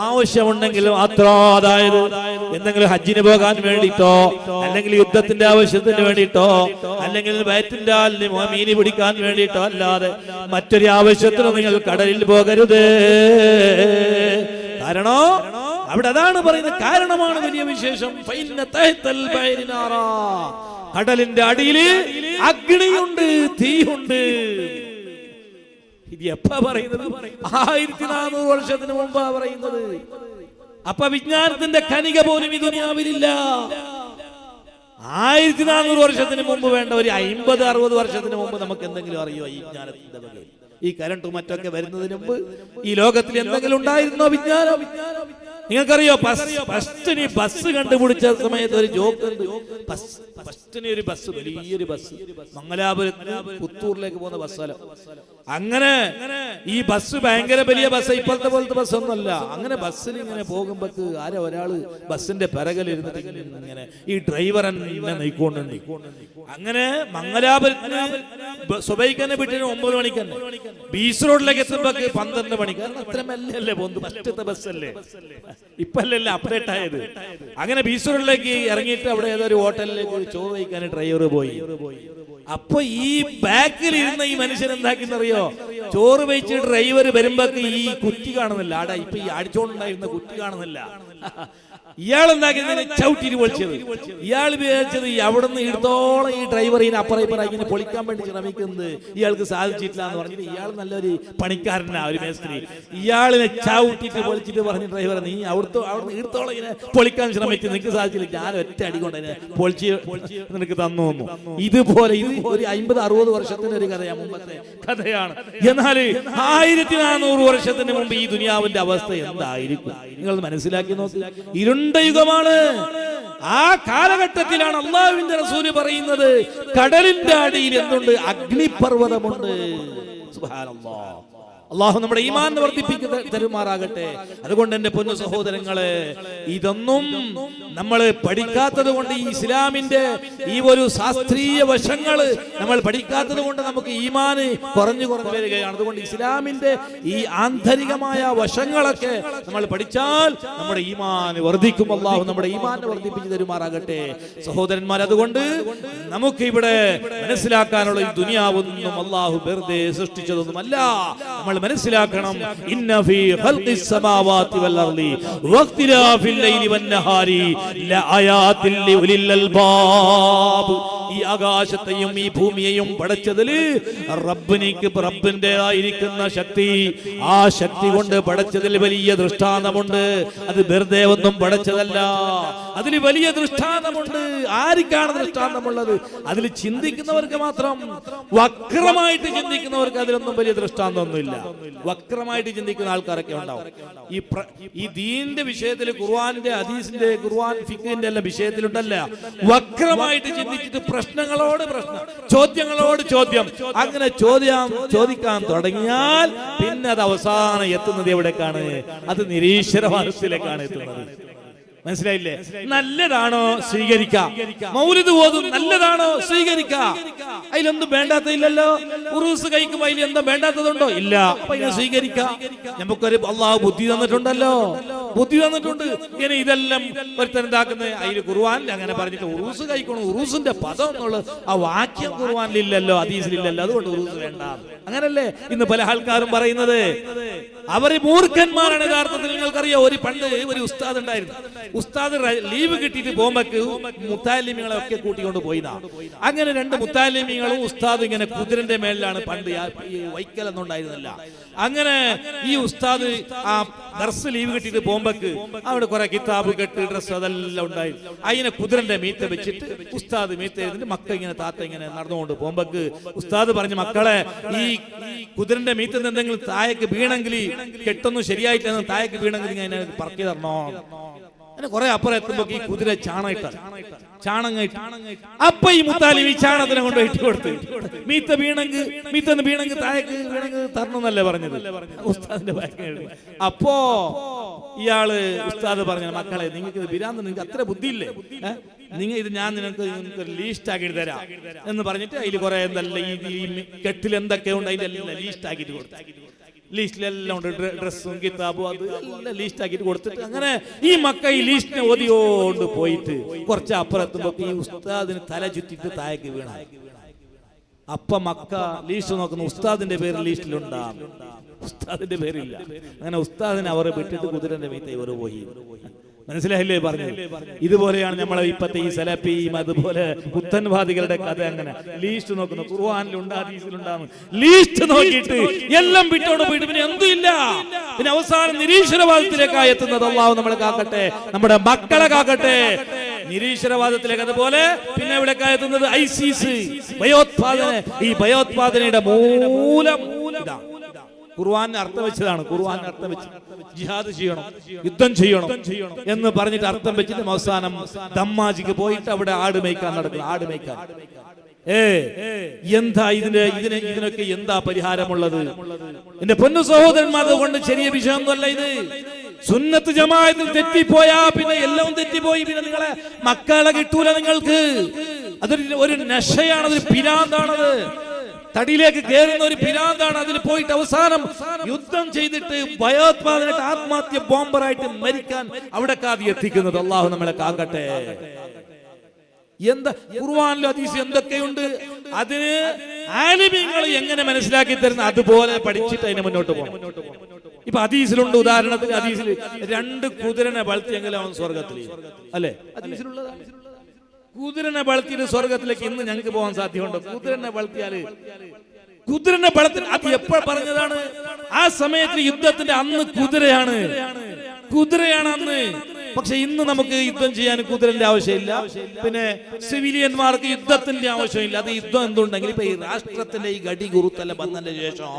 ആവശ്യമുണ്ടെങ്കിൽ മാത്രം, അതായത് എന്തെങ്കിലും ഹജ്ജിന് പോകാൻ വേണ്ടിയിട്ടോ, അല്ലെങ്കിൽ യുദ്ധത്തിന്റെ ആവശ്യത്തിന് വേണ്ടിയിട്ടോ, അല്ലെങ്കിൽ വയറ്റിന്റെ മീനി പിടിക്കാൻ വേണ്ടിയിട്ടോ അല്ലാതെ മറ്റൊരു ആവശ്യത്തിനും നിങ്ങൾ കടലിൽ പോകരുത്. കാരണം അവിടെ അതാണ് പറയുന്നത്. കാരണമാണ് വലിയ വിശേഷം. കടലിന്റെ അടിയിൽ അഗ്നിയുണ്ട്, തീയുണ്ട്. ഇത് എപ്പാ പറയുന്നത്? 1400 വർഷത്തിന് മുമ്പാ പറയുന്നത്. അപ്പൊ വിജ്ഞാനത്തിന്റെ കണിക പോലും ഈ ദുനിയാവിലില്ല. 1400 വർഷത്തിന് മുമ്പ് വേണ്ട, ഒരു 50-60 വർഷത്തിന് മുമ്പ് നമുക്ക് എന്തെങ്കിലും അറിയോ ഈ വിജ്ഞാനത്തിന്റെ വകയിൽ? ഈ കരണ്ടും മറ്റൊക്കെ വരുന്നതിന് മുമ്പ് ഈ ലോകത്തിൽ എന്തെങ്കിലും ഉണ്ടായിരുന്നോ വിജ്ഞാനം? നിങ്ങൾക്കറിയോ, ഫസ്റ്റിന് ബസ് കണ്ടുപിടിച്ച സമയത്ത് ഒരു ജോക്ക് ഉണ്ട്. ഫസ്റ്റിന് ഒരു ബസ്, വലിയൊരു ബസ്, മംഗലാപുരത്ത് പുത്തൂരിലേക്ക് പോകുന്ന ബസ്സല്ലോ. അങ്ങനെ ഈ ബസ് ഭയങ്കര വലിയ ബസ്, ഇപ്പോഴത്തെ പോലത്തെ ബസ് ഒന്നല്ല. അങ്ങനെ ബസ്സിൽ ഇങ്ങനെ പോകുമ്പോക്ക് ആരോ ഒരാള് ബസ്സിന്റെ പിറകിലിരുന്നിട്ട് ഇങ്ങനെ ഈ ഡ്രൈവർ എന്നെ നയിക്കൊണ്ടുണ്ട്. അങ്ങനെ മംഗലാപുരത്തിന് സുബൈക്കന്നെ വിട്ടിട്ട് 9 മണിക്ക് തന്നെ ബീച്ച് റോഡിലേക്ക് എത്തുമ്പോക്ക് 12 മണിക്ക്. കാരണം അത്ര മെല്ലല്ലേ പോകുന്നത്, മറ്റത്തെ ബസ്സല്ലേ, ഇപ്പല്ലേ അപ്ഡേറ്റ് ആയത്. അങ്ങനെ ബീച്ച് റോഡിലേക്ക് ഇറങ്ങിയിട്ട് അവിടെ ഏതൊരു ഹോട്ടലിലേക്ക് ചോറ് കഴിക്കാൻ ഡ്രൈവർ പോയി. അപ്പൊ ഈ ബാക്കിൽ ഇരുന്ന ഈ മനുഷ്യൻ എന്താക്കിന്നറിയോ, ചോറ് വെച്ച് ഡ്രൈവർ വരുമ്പോക്ക് ഈ കുറ്റി കാണുന്നില്ല, ആടാ ഇപ്പൊ ഈ അടിച്ചോണ്ടുണ്ടായിരുന്ന കുറ്റി കാണുന്നില്ല. ഇയാൾ എന്താക്കിയതിനെ ചവിട്ടിട്ട് പൊളിച്ചത്. ഇയാൾ വിചാരിച്ചത് അവിടുന്ന് ഇടത്തോളം ഈ ഡ്രൈവർ ഇതിനെ അപ്പുറം ഇപ്പുറം ഇങ്ങനെ പൊളിക്കാൻ വേണ്ടി ശ്രമിക്കുന്നത് ഇയാൾക്ക് സാധിച്ചിട്ടില്ല എന്ന് പറഞ്ഞിട്ട് ഇയാൾ നല്ലൊരു പണിക്കാരനാ, ഒരു മേസ്ത്രി. ഇയാളിനെ ചവിട്ടിട്ട് പൊളിച്ചിട്ട് പറഞ്ഞു, ഡ്രൈവർ നീ അവിടുന്ന് ഇടത്തോളം ഇങ്ങനെ പൊളിക്കാൻ ശ്രമിച്ചു, നിനക്ക് സാധിച്ചില്ല, ഞാൻ ഒറ്റ അടി കൊണ്ട് അതിനെ പൊളിച്ച് നിനക്ക് തന്നു തന്നു. ഇതുപോലെ ഇത് ഒരു 50-60 വർഷത്തിന്റെ ഒരു കഥയാണ്, മുമ്പത്തെ കഥയാണ്. എന്നാൽ 1400 വർഷത്തിന് മുമ്പ് ഈ ദുനിയാവിന്റെ അവസ്ഥ എന്തായിരിക്കും നിങ്ങൾ മനസ്സിലാക്കി നോക്ക്. ഇരുണ്ട യുഗമാണ്. ആ കാലഘട്ടത്തിലാണ് അള്ളാഹുവിന്റെ റസൂല് പറയുന്നത്, കടലിന്റെ അടിയിൽ എന്തുണ്ട്, അഗ്നിപർവ്വതമുണ്ട്. സുബ്ഹാനല്ലാഹ്. അള്ളാഹു നമ്മുടെ ഈമാൻ വർദ്ധിപ്പിക്കുക തരുമാറാകട്ടെ. അതുകൊണ്ട് എന്റെ പൊന്നു സഹോദരങ്ങളെ, ഇതൊന്നും നമ്മൾ പഠിക്കാത്തത് കൊണ്ട്, ഈ ഇസ്ലാമിന്റെ ഈ ഒരു ശാസ്ത്രീയ വശങ്ങള് നമ്മൾ പഠിക്കാത്തത് കൊണ്ട് നമുക്ക് ഈമാൻ കുറഞ്ഞു വരികയാണ്. അതുകൊണ്ട് ഇസ്ലാമിന്റെ ഈ ആന്തരികമായ വശങ്ങളൊക്കെ നമ്മൾ പഠിച്ചാൽ നമ്മുടെ ഈമാൻ വർദ്ധിക്കും. അള്ളാഹു നമ്മുടെ ഈമാൻ വർദ്ധിപ്പിച്ചു തരുമാറാകട്ടെ സഹോദരന്മാർ. അതുകൊണ്ട് നമുക്ക് ഇവിടെ മനസ്സിലാക്കാനുള്ള ഈ ദുനിയാവൊന്നും അള്ളാഹു വെറുതെ സൃഷ്ടിച്ചതൊന്നുമല്ല. നമ്മൾ മനസ്സിലാക്കണം, ഇന്ന ഫീ ഖൽഖിസ് സമാവാതി വൽ അർളി വഖ്തിലാഫിൽ ലൈലി വൻ നഹാരി ലആയാതിൻ ലിഉലിൽ അൽബാബ്. ഈ ആകാശത്തെയും ഈ ഭൂമിയെയും പടച്ചതിൽ റബ്ബിന്റെ ആയിരിക്കുന്ന ശക്തി, ആ ശക്തി കൊണ്ട് പടച്ചതിൽ വലിയ ദൃഷ്ടാന്തമുണ്ട്. അത് വെറുതെ ഒന്നും പടച്ചതല്ല, അതിൽ വലിയ ദൃഷ്ടാന്തമുണ്ട്. ആർക്കാണ് ദൃഷ്ടാന്തമുള്ളത്? അതിൽ ചിന്തിക്കുന്നവർക്ക് മാത്രം. വക്രമായിട്ട് ചിന്തിക്കുന്നവർക്ക് അതിലൊന്നും വലിയ ദൃഷ്ടാന്തമൊന്നുമില്ല. വക്രമായിട്ട് ചിന്തിക്കുന്ന ആൾക്കാരൊക്കെ ഉണ്ടാവും. ഈ ദീനിന്റെ വിഷയത്തിൽ, ഖുർആന്റെ ഹദീസിന്റെ, ഖുർആൻ ഫിഖിന്റെ എല്ലാം വിഷയത്തിലുണ്ടല്ല, വക്രമായിട്ട് ചിന്തിച്ചിട്ട് പ്രശ്നങ്ങളോട് പ്രശ്നം, ചോദ്യങ്ങളോട് ചോദ്യം, അങ്ങനെ ചോദിക്കാൻ തുടങ്ങിയാൽ പിന്നെ അത് അവസാനം എത്തുന്നത് എവിടേക്കാണ്? അത് നിരീശ്വരവാദത്തിലേക്കാണ് എത്തുന്നത്. മനസ്സിലായില്ലേ? നല്ലതാണോ സ്വീകരിക്കാം, മൗലിദ് ഓതും നല്ലതാണോ സ്വീകരിക്കാം, അതിലൊന്നും വേണ്ടാത്തതില്ലല്ലോ. ഉറൂസ് കഴിക്കുമ്പോൾ അതിൽ എന്തോ വേണ്ടാത്തതുണ്ടോ? ഇല്ല, അപ്പൊ ഇതിനെ സ്വീകരിക്കാം. നമുക്കൊരു അള്ളാഹു ബുദ്ധി തന്നിട്ടുണ്ടല്ലോ, ബുദ്ധി തന്നിട്ടുണ്ട്. ഇങ്ങനെ ഇതെല്ലാം ഒരുത്തനുണ്ടാക്കുന്നത് അതിൽ ഖുർആനിൽ അങ്ങനെ പറഞ്ഞിട്ട് ഉറൂസ് കഴിക്കണം, ഉറൂസിന്റെ പദം എന്നുള്ളത് ആ വാക്യം ഖുർആനിലില്ലല്ലോ, ഹദീസിലില്ലല്ലോ, അതുകൊണ്ട് ഉറൂസ് വേണ്ട. അങ്ങനല്ലേ ഇന്ന് പല ആൾക്കാരും പറയുന്നത്? അവര് മൂർഖന്മാരാണ് യഥാർത്ഥത്തിൽ. നിങ്ങൾക്കറിയാം, പണ്ട് ഒരു ഉസ്താദ് ഉണ്ടായിരുന്നു. ഉസ്താദ് ലീവ് കിട്ടിയിട്ട് പോകുമ്പോക്ക് മുത്താലിമികളെ ഒക്കെ കൂട്ടിക്കൊണ്ട് പോയിതാ. അങ്ങനെ 2 മുത്താലിമികളും ഉസ്താദ് ഇങ്ങനെ കുതിരന്റെ മേലിലാണ്. പണ്ട് ഈ വൈക്കലൊന്നും ഉണ്ടായിരുന്നില്ല. അങ്ങനെ ഈ ഉസ്താദ് ആ ദർസ് ലീവ് കിട്ടിയിട്ട് പോകുമ്പോക്ക് അവിടെ കുറെ കിതാബ്, കെട്ട്, ഡ്രസ് അതെല്ലാം ഉണ്ടായി. അതിനെ കുതിരന്റെ മീത്ത വെച്ചിട്ട് ഉസ്താദ് മീത്ത എഴുതിട്ട് മക്കൾ ഇങ്ങനെ താത്ത ഇങ്ങനെ നടന്നുകൊണ്ട് പോകുമ്പോക്ക് ഉസ്താദ് പറഞ്ഞു, മക്കളെ ഈ കുതിരന്റെ മീത്തന്ന് എന്തെങ്കിലും താഴേക്ക് വീണെങ്കിൽ, കെട്ടൊന്നും ശരിയായിട്ടില്ല, താഴേക്ക് വീണെങ്കിൽ ഇങ്ങനെ പറക്കി തരണോ. അങ്ങനെ കുറെ അപ്പുറം എത്തുമ്പോ ഈ കുതിര ചാണകം. അപ്പൊ ഈ മുത്താലിം ഈ ചാണകത്തിനെ കൊണ്ട് ഇട്ട് കൊടുത്ത് മീത്തന്ന് വീണെങ്കിൽ താഴേക്ക് വീണെങ്കിൽ തരണമെന്നല്ലേ പറഞ്ഞത് ഉസ്താദിന്റെ ബാഗ്. അപ്പോ ഇയാള് ഉസ്താദ് പറഞ്ഞു, മക്കളെ നിങ്ങൾക്ക് ഇത് ബിരാന്ത്, നിങ്ങൾക്ക് അത്ര ബുദ്ധിയില്ലേ, ഇത് ഞാൻ നിനക്ക് ലീസ്റ്റ് ആക്കിയിട്ട് തരാം എന്ന് പറഞ്ഞിട്ട് അതിൽ കുറെ എന്തല്ല ഈ കെട്ടിൽ എന്തൊക്കെയുണ്ട് അതിന്റെ എല്ലാം ലീസ്റ്റ് ആക്കിയിട്ട് കൊടുത്തു. ലിസ്റ്റിലെല്ലാം ഉണ്ട്, ഡ്രസ്സും കിതാബും അതെല്ലാം ലീസ്റ്റ് ആക്കിയിട്ട് കൊടുത്തിട്ട് അങ്ങനെ ഈ മക്ക ഈ ലീസ്റ്റിനെ ഓതിയോണ്ട് പോയിട്ട് കുറച്ച് അപ്പുറത്തുമ്പോ ഈ ഉസ്താദിന് തല ചുറ്റിട്ട് താഴേക്ക് വീണ. അപ്പൊ മക്ക ലീസ്റ്റ് നോക്കുന്ന ഉസ്താദിന്റെ പേര് ലീസ്റ്റിലുണ്ടാ, ഉസ്താദിന്റെ പേരില്ല. അങ്ങനെ ഉസ്താദിനെ അവരെ വിട്ടിട്ട് കുതിരന്റെ മീത്ത ഇവർ പോയി. മനസ്സിലായില്ലേ പറഞ്ഞത്? ഇതുപോലെയാണ് നമ്മളെ ഇപ്പത്തെ ഈ സലഫിയും അതുപോലെ പുത്തൻവാദികളുടെ കഥ. അങ്ങനെ ലീസ്റ്റ് നോക്കുന്നു, ഖുർആനിലുണ്ട്, ഹദീസിലുണ്ടാകും, ലീസ്റ്റ് നോക്കിയിട്ട് എല്ലാം വിട്ടോണ്ട് പോയിട്ട് പിന്നെ എന്തും ഇല്ല. പിന്നെ അവസാനം നിരീശ്വരവാദത്തിലേക്കാണ് എത്തുന്നത്. അല്ലാഹു നമ്മളെ കാക്കട്ടെ, നമ്മുടെ മക്കളെ കാക്കട്ടെ നിരീശ്വരവാദത്തിലേക്ക്. അതുപോലെ പിന്നെ എവിടേക്കാണ് എത്തുന്നത്? ഐസിസ്, ഭയോത്പാദന. ഈ ഭയോത്പാദനയുടെ മൂലം ഇതാണ്. ഖുർആന് അർത്ഥം വെച്ചതാണ്. ഖുർആന് അർത്ഥം വെച്ച് ജിഹാദ് ചെയ്യണം, യുദ്ധം ചെയ്യണം എന്ന് പറഞ്ഞിട്ട് അർത്ഥം വെച്ചിട്ട് അവസാനം ദമ്മാജിക്ക് പോയിട്ട് അവിടെ ആട് മേയ്ക്കാൻ നടക്കും. ആട് മേയ്ക്കാൻ എന്താ ഇതിനൊക്കെ എന്താ പരിഹാരമുള്ളത്? എന്റെ പൊന്നു സഹോദരന്മാർ, കൊണ്ട് ചെറിയ വിഷയമൊന്നുമല്ല ഇത്. സുന്നത്ത് ജമാഅത്തിൽ തെറ്റിപ്പോയാ പിന്നെ എല്ലാം തെറ്റിപ്പോയി. പിന്നെ നിങ്ങളെ മക്കളെ കിട്ടൂല നിങ്ങൾക്ക്. അതൊരു നശയാണ്, അതൊരു പിരാന്താണത്. തടിയിലേക്ക് കയറുന്ന ഒരു പിരാന്താണ്. അതിൽ പോയിട്ട് അവസാനം യുദ്ധം ചെയ്തിട്ട് ഭയോത്പാദനമായിട്ട് ആത്മഹത്യ ബോംബറായിട്ട് മരിക്കാൻ അവിടെ കാതി എത്തിക്കുന്നത്. അള്ളാഹു നമ്മളെ കാക്കട്ടെ. എന്താ ഖുർആനിലും ഹദീസിലും എന്തൊക്കെയുണ്ട്? അതിന് ആലിമീങ്ങൾ എങ്ങനെ മനസ്സിലാക്കി തരുന്ന അതുപോലെ പഠിച്ചിട്ട് അതിനെ മുന്നോട്ട് പോകണം. ഇപ്പൊ ഹദീസിലുണ്ട്, ഉദാഹരണത്തിന് ഹദീസിൽ 2 കുതിരനെ വളർത്തിയെങ്കിലും അവൻ സ്വർഗത്തിൽ, അല്ലെ? ഹദീസിലുള്ളതാണ്. കുതിരനെ വളർത്തിയിട്ട് സ്വർഗത്തിലേക്ക് ഇന്ന് ഞങ്ങൾക്ക് പോകാൻ സാധ്യമുണ്ടോ? കുതിരനെ വളർത്തിയാല് അത് എപ്പോൾ പറഞ്ഞതാണ്? ആ സമയത്ത് യുദ്ധത്തിന്റെ അന്ന് കുതിരയാണ് അന്ന്. പക്ഷെ ഇന്ന് നമുക്ക് യുദ്ധം ചെയ്യാൻ കുതിരന്റെ ആവശ്യമില്ല. പിന്നെ സിവിലിയന്മാർക്ക് യുദ്ധത്തിന്റെ ആവശ്യമില്ല. അത് യുദ്ധം എന്തുണ്ടെങ്കിൽ ഇപ്പൊ ഈ രാഷ്ട്രത്തിന്റെ ഈ ഗടി ഗുരുത്തെല്ലാം വന്നതിന്റെ ശേഷം,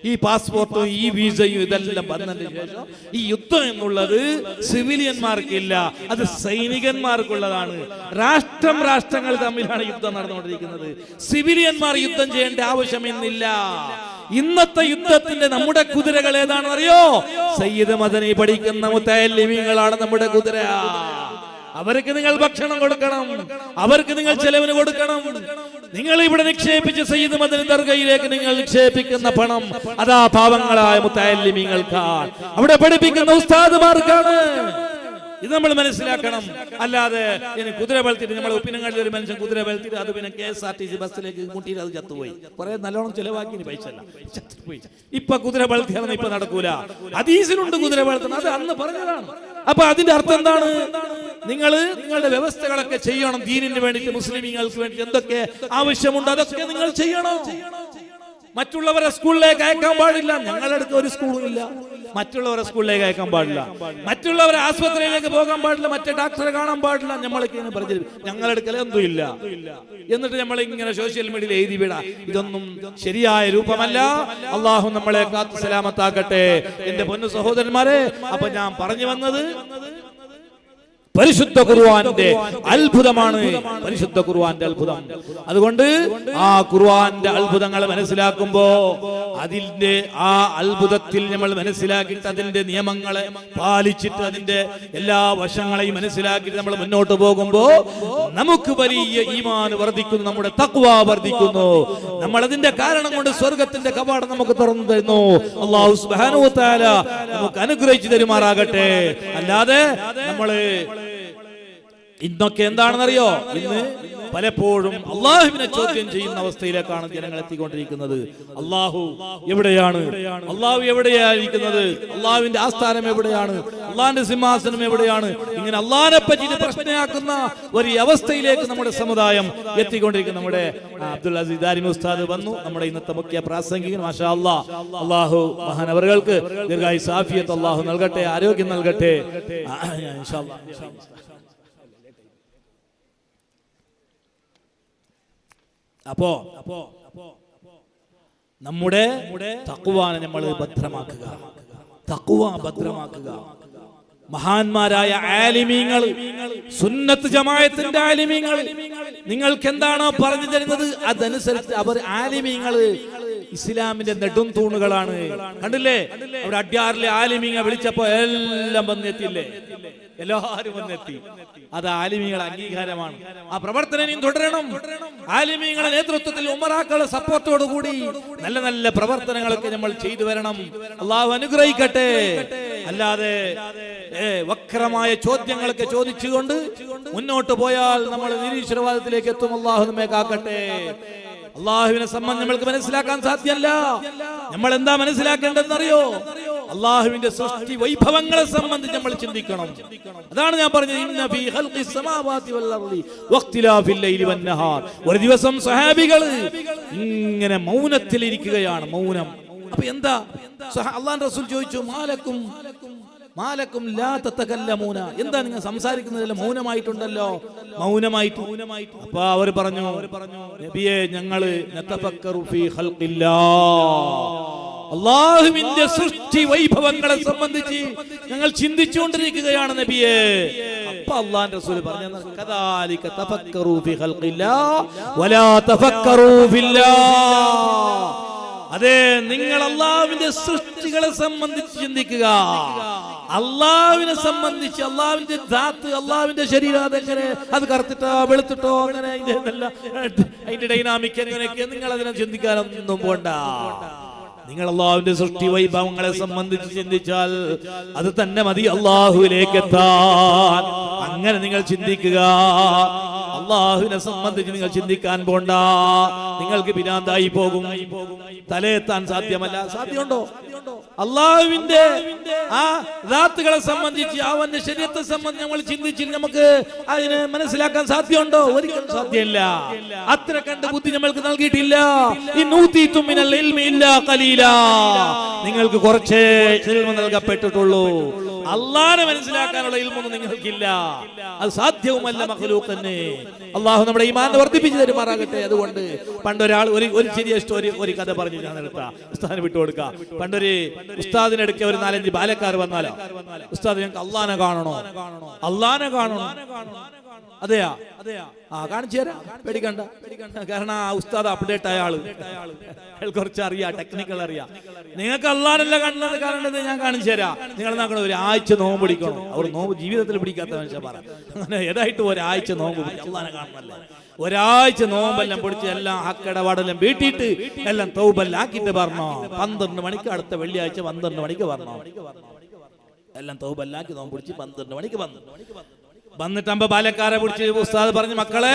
ഈ പാസ്പോർട്ടും ഈ വിസയും ഇതെല്ലാം വന്നതിന് ശേഷം ഈ യുദ്ധം എന്നുള്ളത് സിവിലിയന്മാർക്കില്ല, അത് സൈനികന്മാർക്കുള്ളതാണ്. രാഷ്ട്രങ്ങൾ തമ്മിലാണ് യുദ്ധം നടന്നുകൊണ്ടിരിക്കുന്നത്. സിവിലിയന്മാർ യുദ്ധം ചെയ്യേണ്ട ആവശ്യമെന്നില്ല. ഇന്നത്തെ യുദ്ധത്തിന്റെ നമ്മുടെ കുതിരകൾ ഏതാണെന്ന് അറിയോ? സയ്യിദ് മദനി പഠിക്കുന്ന മുത്തഅല്ലിമീങ്ങളാണ് നമ്മുടെ കുതിര. അവർക്ക് നിങ്ങൾ ഭക്ഷണം കൊടുക്കണം, അവർക്ക് നിങ്ങൾ ചെലവിന് കൊടുക്കണം. നിങ്ങൾ ഇവിടെ നിക്ഷേപിച്ച് സയ്യിദ് മദനി ദർഗയിലേക്ക് നിങ്ങൾ നിക്ഷേപിക്കുന്ന പണം അതാ പാവങ്ങളായ മുത്തഅല്ലിമീങ്ങൾക്കാണ്, അവിടെ പഠിപ്പിക്കുന്ന ഉസ്താദുമാർക്കാണ്. ഇത് നമ്മൾ മനസ്സിലാക്കണം. അല്ലാതെ കുതിര വളർത്തിയിട്ട് നമ്മൾ ഉപ്പിനങ്ങാടിൽ ഒരു മനുഷ്യൻ കുതിര വളർത്തിയിട്ട് അത് പിന്നെ KSRTC ബസ്സിലേക്ക് മുട്ടിയിട്ട് അത് ചത്തുപോയി. കുറെ നല്ലോണം ചെലവാക്കി പൈസ ചത്തുപോയി. ഇപ്പൊ കുതിര വളർത്തിയാണെന്ന് ഇപ്പൊ നടക്കൂല. ഹദീസിലുണ്ട് കുതിര വളർത്തുന്നത്, അത് അന്ന് പറഞ്ഞതാണ്. അപ്പൊ അതിന്റെ അർത്ഥം എന്താണ്? നിങ്ങളുടെ വ്യവസ്ഥകളൊക്കെ ചെയ്യണം. ദീനിന് വേണ്ടിയിട്ട്, മുസ്ലിമീങ്ങൾക്ക് വേണ്ടി എന്തൊക്കെ ആവശ്യമുണ്ട് അതൊക്കെ നിങ്ങൾ ചെയ്യണം. മറ്റുള്ളവരെ സ്കൂളിലേക്ക് അയക്കാൻ പാടില്ല. ഞങ്ങളുടെ അടുത്ത് ഒരു സ്കൂളും ഇല്ല. മറ്റുള്ളവരെ സ്കൂളിലേക്ക് അയക്കാൻ പാടില്ല, മറ്റുള്ളവരെ ആശുപത്രിയിലേക്ക് പോകാൻ പാടില്ല, മറ്റേ ഡോക്ടറെ കാണാൻ പാടില്ല. നമ്മളൊക്കെ പറഞ്ഞു ഞങ്ങളുടെ അടുക്കൽ എന്തും ഇല്ല. എന്നിട്ട് നമ്മൾ ഇങ്ങനെ സോഷ്യൽ മീഡിയയിൽ എഴുതി വിടാം. ഇതൊന്നും ശരിയായ രൂപമല്ല. അള്ളാഹു നമ്മളെ കാത്തു സലാമത്താക്കട്ടെ. എന്റെ പൊന്നു സഹോദരന്മാരെ, അപ്പൊ ഞാൻ പറഞ്ഞു വന്നത് പരിശുദ്ധ ഖുർആന്റെ അത്ഭുതമാണ്. പരിശുദ്ധ ഖുർആന്റെ അത്ഭുതം. അതുകൊണ്ട് ആ ഖുർആന്റെ അത്ഭുതങ്ങൾ മനസ്സിലാക്കുമ്പോ അതിന്റെ ആ അത്ഭുതത്തിൽ നമ്മൾ മനസ്സിലാക്കിയിട്ട് അതിന്റെ നിയമങ്ങളെ പാലിച്ചിട്ട് അതിന്റെ എല്ലാ വശങ്ങളെയും മനസ്സിലാക്കിയിട്ട് നമ്മൾ മുന്നോട്ട് പോകുമ്പോ നമുക്ക് വലിയ ഈമാൻ വർദ്ധിക്കുന്നു, നമ്മുടെ തഖ്വ വർദ്ധിക്കുന്നു. നമ്മൾ അതിന്റെ കാരണം കൊണ്ട് സ്വർഗത്തിന്റെ കവാടം നമുക്ക് തുറന്നു തരുന്നു. അല്ലാഹു സുബ്ഹാനഹു വ തആല നമുക്ക് അനുഗ്രഹിച്ചു തരുമാറാകട്ടെ. അല്ലാതെ നമ്മള് ഇന്നൊക്കെ എന്താണെന്നറിയോ? ഇന്ന് പലപ്പോഴും അള്ളാഹുവിനെ ചോദ്യം ചെയ്യുന്ന അവസ്ഥയിലേക്കാണ് ജനങ്ങൾ എത്തിക്കൊണ്ടിരിക്കുന്നത്. അള്ളാഹു എവിടെയാണ്? അള്ളാഹു എവിടെയായിരിക്കുന്നത്? അള്ളാഹുവിന്റെ ആസ്ഥാനം എവിടെയാണ്? അള്ളാഹിന്റെ സിംഹാസനം എവിടെയാണ്? ഇങ്ങനെ അള്ളാഹിനെ പറ്റി പ്രശ്നമാക്കുന്ന ഒരു അവസ്ഥയിലേക്ക് നമ്മുടെ സമുദായം എത്തിക്കൊണ്ടിരിക്കുന്നു. നമ്മുടെ അബ്ദുൽ അസീസ് ദാരിമി ഉസ്താദ് വന്നു, നമ്മുടെ ഇന്നത്തെ മുഖ്യ പ്രാസംഗികൻ. മാഷാ അല്ലാഹ്, അള്ളാഹു മഹാനവറുകൾക്ക് ദീർഘായുസ്സ് ആഫിയത്ത് അള്ളാഹു നൽകട്ടെ, ആരോഗ്യം നൽകട്ടെ. ഇൻഷാ അല്ലാഹ്. അപ്പോ നമ്മുടെ തഖ്വാനെ നമ്മൾ ഭദ്രമാക്കുക, തഖ്വ ഭദ്രമാക്കുക. മഹാന്മാരായ ആലിമീങ്ങൾ, സുന്നത്ത് ജമാഅത്തിന്റെ ആലിമീങ്ങൾ നിങ്ങൾക്ക് എന്താണോ പറഞ്ഞു തരുന്നത് അതനുസരിച്ച് അവർ ആലിമീങ്ങൾ ഇസ്ലാമിന്റെ നെടും തൂണുകളാണ്. കണ്ടില്ലേ, അവിടെ അഡ്യാറിലെ ആലിമീങ്ങൾ വിളിച്ചപ്പോ എല്ലാം വന്നെത്തിയില്ലേ? എല്ലാവരും വന്നെത്തി. അത് ആലിമീങ്ങളുടെ അംഗീകാരമാണ്. ആ പ്രവർത്തനം തുടരണം. ആലിമീങ്ങളുടെ നേതൃത്വത്തിൽ ഉമറാക്കളുടെ സപ്പോർട്ടോടുകൂടി നല്ല നല്ല പ്രവർത്തനങ്ങളൊക്കെ നമ്മൾ ചെയ്തു വരണം. അള്ളാഹു അനുഗ്രഹിക്കട്ടെ. അല്ലാതെ വക്രമായ ചോദ്യങ്ങളൊക്കെ ചോദിച്ചുകൊണ്ട് മുന്നോട്ട് പോയാൽ നമ്മൾ നിരീശ്വരവാദത്തിലേക്ക് എത്തും. അള്ളാഹു നമ്മെ കാക്കട്ടെ. അള്ളാഹുവിനെ സംബന്ധിച്ച് നമ്മൾക്ക് മനസ്സിലാക്കാൻ സാധ്യമല്ല. നമ്മൾ എന്താ മനസ്സിലാക്കേണ്ടതെന്നറിയോ? അള്ളാഹുവിന്റെ സൃഷ്ടി വൈഭവങ്ങളെ സംബന്ധിച്ച് നമ്മൾ ചിന്തിക്കണം. അതാണ് ഞാൻ പറഞ്ഞത്, ഇന്ന ഫീ ഖൽഖിസ് സമാവാതി വൽ അർളി വഖ്തിലാഫിൽ ലൈലി വൻ നഹാർ. ഒരു ദിവസം സ്വഹാബികൾ ഇങ്ങനെ മൗനത്തിൽ ഇരിക്കുകയാണ്, മൗനം. അപ്പൊ എന്താ? അള്ളാഹുവിന്റെ റസൂൽ ചോദിച്ചു, മാലക്കും ലാ തതകല്ലമൂന, എന്താ നിങ്ങൾ സംസാരിക്കുന്നതല്ല, മൗനമായിട്ടുണ്ടല്ലോ, മൗനമായിട്ട്. അപ്പൊ അവർ പറഞ്ഞു, നബിയെ ഞങ്ങള് നതഫക്കറു ഫീ ഖൽഖില്ലാഹ്, അല്ലാഹുവിന്റെ സൃഷ്ടി വൈഭവങ്ങളെ സംബന്ധിച്ച് ഞങ്ങൾ ചിന്തിച്ചുകൊണ്ടിരിക്കുകയാണ് നബിയെ. ഇപ്പൊ അല്ലാഹുവിന്റെ റസൂൽ പറഞ്ഞു കദാലിക തഫക്കറൂ ഫി ഖൽഖില്ലാഹ് വലാ തഫക്കറൂ ഫില്ലാഹ്. അതെ, നിങ്ങൾ അള്ളാഹുവിന്റെ സൃഷ്ടികളെ സംബന്ധിച്ച് ചിന്തിക്കുക. അള്ളാഹുവിനെ സംബന്ധിച്ച് അള്ളാഹുവിന്റെ ധാത്ത്, അള്ളാഹുവിന്റെ ശരീരം അതെങ്ങനെ, അത് കറുത്തിട്ടോ വെളുത്തിട്ടോ അങ്ങനെ അതിന്റെ ഡൈനാമിക് എങ്ങനെയൊക്കെ നിങ്ങൾ അതിനെ ചിന്തിക്കാനൊന്നും പോണ്ട. നിങ്ങൾ അള്ളാഹുവിന്റെ സൃഷ്ടി വൈഭവങ്ങളെ സംബന്ധിച്ച് ചിന്തിച്ചാൽ അത് തന്നെ മതി അള്ളാഹുവിലേക്ക് എത്താൻ. അങ്ങനെ നിങ്ങൾ ചിന്തിക്കുക. അള്ളാഹുവിനെ സംബന്ധിച്ച് നിങ്ങൾ ചിന്തിക്കാൻ പോണ്ട. നിങ്ങൾക്ക് പിന്നാന്തായി പോകും, തലയെത്താൻ സാധ്യമല്ല. സാധ്യമുണ്ടോ? അള്ളാഹുവിന്റെ ആ ധാത്തുകളെ സംബന്ധിച്ച്, അവന്റെ ശരീരത്തെ സംബന്ധിച്ച് നമ്മൾ ചിന്തിച്ചിട്ട് നമുക്ക് അതിനെ മനസ്സിലാക്കാൻ സാധ്യമുണ്ടോ? ഒരിക്കലും സാധ്യമല്ല. അത്ര കണ്ട് ബുദ്ധി നമ്മൾക്ക് നൽകിയിട്ടില്ല. നിങ്ങൾക്ക് കുറച്ചേ ഇൽമ നൽകപ്പെട്ടിട്ടുള്ളൂ. അള്ളാഹനെ മനസ്സിലാക്കാനുള്ള ഇൽമൊന്നും നിങ്ങൾക്കില്ല. അത് സാധ്യവുമല്ല മഖ്ലൂഖിന്. അള്ളാഹു നമ്മുടെ ഈമാൻ വർദ്ധിപ്പിച്ചു തരുമാറാകട്ടെ. അതുകൊണ്ട് പണ്ടൊരാൾ ഒരു ചെറിയ സ്റ്റോറി, ഒരു കഥ പറഞ്ഞു ഞാൻ എടുത്താ ഉസ്താദിന് വിട്ടുകൊടുക്കാം. പണ്ടൊരു ഉസ്താദിനെടുക്ക ഒരു 4-5 ബാലക്കാർ വന്നാലോ, ഉസ്താദ് ഞങ്ങൾക്ക് അള്ളാഹനെ കാണണോ, അള്ളാഹനെ കാണണോ. അതെയാ, കാണിച്ചു തരാം, പേടിക്കണ്ട. കാരണം ആ ഉസ്താദ് അപ്ഡേറ്റ് ആയ ആള്, അയാൾ കുറച്ച് അറിയാം, ടെക്നിക്കൽ അറിയാം. നിങ്ങൾക്ക് അള്ളാഹനല്ല കാണേണ്ടത്, ഞാൻ കാണിച്ചു തരാം. നിങ്ങൾ നോക്കണം, ഒരു ആഴ്ച നോമ്പ് പിടിക്കണം. അവർ നോമ്പ് ജീവിതത്തിൽ പിടിക്കാത്ത മനുഷ്യൻ പറ, അങ്ങനെ ഏതായിട്ട് ഒരാഴ്ച നോമ്പ് പിടിക്കും. അള്ളാഹനെ കാണണമല്ല, ഒരാഴ്ച നോമ്പെല്ലാം പിടിച്ച് എല്ലാം ഹക്കടപാടെല്ലാം വീട്ടിയിട്ട് എല്ലാം തൗബെല്ലാം ആക്കിയിട്ട് പറഞ്ഞോ 12 മണിക്ക്, അടുത്ത വെള്ളിയാഴ്ച 12 മണിക്ക് പറഞ്ഞോ. എല്ലാം തൗബെല്ലാം ആക്കി നോമ്പ് പിടിച്ച് 12 മണിക്ക് വന്നിട്ട് ബാലക്കാരെ പിടിച്ച് ഉസ്താദ് പറഞ്ഞു, മക്കളെ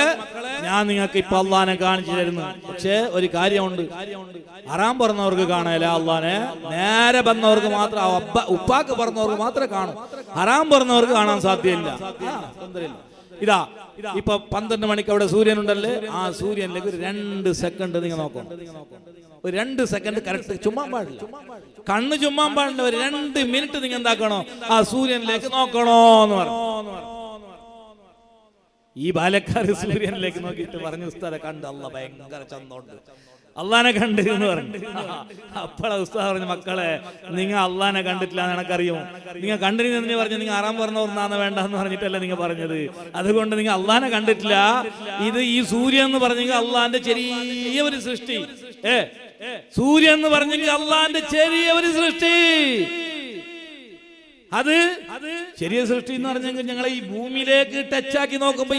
ഞാൻ നിങ്ങൾക്ക് ഇപ്പൊ അള്ളാഹനെ കാണിച്ചു തരുന്നു. പക്ഷെ ഒരു കാര്യമുണ്ട്, ഹറാം പറഞ്ഞവർക്ക് കാണാല അള്ളാഹനെ, നേരെ പറഞ്ഞവർക്ക് മാത്രം, ഉപ്പാക്ക് പറഞ്ഞവർക്ക് മാത്രമേ കാണൂ, ഹറാം പറഞ്ഞവർക്ക് കാണാൻ സാധ്യമില്ല. ഇതാ ഇപ്പൊ 12 മണിക്ക് അവിടെ സൂര്യൻ ഉണ്ടല്ലേ, ആ സൂര്യനിലേക്ക് ഒരു 2 സെക്കൻഡ് നിങ്ങൾ നോക്കണം. ഒരു 2 സെക്കൻഡ് കറക്റ്റ് ചുമ്മാൻ പാടില്ല, കണ്ണ് ചുമ്മാൻ പാടില്ല. ഒരു 2 മിനിറ്റ് നിങ്ങൾ എന്താക്കണോ, ആ സൂര്യനിലേക്ക് നോക്കണോ എന്ന് പറഞ്ഞു. ഈ ബാലക്കാര് സൂര്യനിലേക്ക് നോക്കിയിട്ട് പറഞ്ഞു, ഉസ്താദെ കണ്ട് അള്ളാഹ് ഭയങ്കര ചന്തമുണ്ട്, അള്ളാഹനെ കണ്ട് എന്ന് പറഞ്ഞു. അപ്പോഴാ ഉസ്താദ് പറഞ്ഞു, മക്കളെ നിങ്ങൾ അള്ളാഹനെ കണ്ടിട്ടില്ല എന്ന് എനക്കറിയും. നിങ്ങൾ കണ്ടിരുന്നെന്ന് പറഞ്ഞു, നിങ്ങൾ ആറാം പറഞ്ഞവർന്നാന്ന് വേണ്ടെന്ന് പറഞ്ഞിട്ടല്ല നിങ്ങൾ പറഞ്ഞത്. അതുകൊണ്ട് നിങ്ങൾ അള്ളാഹനെ കണ്ടിട്ടില്ല. ഇത് ഈ സൂര്യൻ എന്ന് പറഞ്ഞെങ്കിൽ അള്ളാഹിന്റെ ചെറിയ ഒരു സൃഷ്ടി. സൂര്യൻ എന്ന് പറഞ്ഞെങ്കിൽ അള്ളാഹിന്റെ ചെറിയ ഒരു സൃഷ്ടി. അത് ചെറിയ സൃഷ്ടി എന്ന് പറഞ്ഞെങ്കിൽ ഞങ്ങളെ ഈ ഭൂമിയിലേക്ക് ടച്ചാക്കി നോക്കുമ്പോ,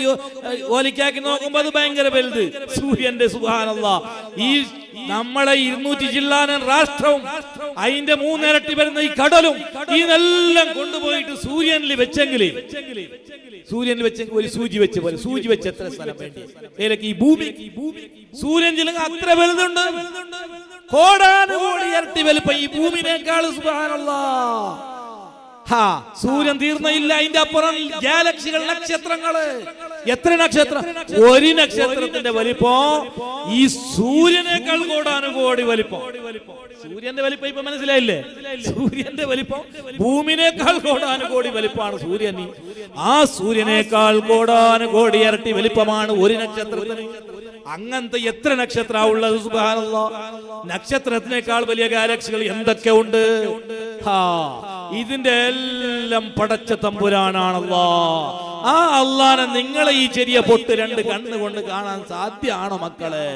ഓലിക്കാക്കി നോക്കുമ്പോ അത് ഭയങ്കര വലുത്. സൂര്യന്റെ സുബ്ഹാനല്ലാഹ്, ഈ നമ്മളെ 200 ചില്ലാനൻ രാഷ്ട്രവും അതിന്റെ 3 ഇരട്ടി വരുന്ന ഈ കടലും ഇതെല്ലാം കൊണ്ടുപോയിട്ട് സൂര്യനിൽ വെച്ചെങ്കിൽ ഒരു സൂചി വെച്ച പോലെ, സൂചി വെച്ച് എത്ര സ്ഥലം വേണ്ടി ഏതൊക്കെ ഈ ഭൂമി, സൂര്യൻ ചിലങ്ങൾ അത്ര വലുതുണ്ട്. കോടാനുകോടി ഇരട്ടി വലുപ്പം ഈ ഭൂമിനേക്കാൾ. സുബ്ഹാനല്ലാഹ്, സൂര്യൻ തീർന്നയില്ല, അതിന്റെ അപ്പുറം ഗാലക്സികൾ, നക്ഷത്രങ്ങള്. എത്ര നക്ഷത്രം? ഒരു നക്ഷത്രത്തിന്റെ വലിപ്പം ഈ സൂര്യനേക്കാൾ കോടാനുകോടി വലിപ്പം. സൂര്യന്റെ വലിപ്പം ഇപ്പൊ മനസ്സിലായില്ലേ? സൂര്യന്റെ വലിപ്പം ഭൂമിനേക്കാൾ കോടാനുകോടി വലിപ്പമാണ് സൂര്യൻ. ആ സൂര്യനേക്കാൾ കോടാനുകോടി ഇരട്ടി വലിപ്പമാണ് ഒരു നക്ഷത്രത്തിന്. അങ്ങനത്തെ എത്ര നക്ഷത്ര ഉള്ളത്? സുബ്ഹാനല്ലാഹ്, നക്ഷത്രത്തിനേക്കാൾ വലിയ ഗാലക്സികൾ എന്തൊക്കെ ഉണ്ട്. ഇതിന്റെ എല്ലാം പടച്ച തമ്പുരാനാണ് അല്ലാഹ്. ആ അള്ളാഹനെ നിങ്ങളെ ഈ ചെറിയ പൊട്ട് 2 കണ്ണുകൊണ്ട് കാണാൻ സാധ്യമാണോ മക്കളെ?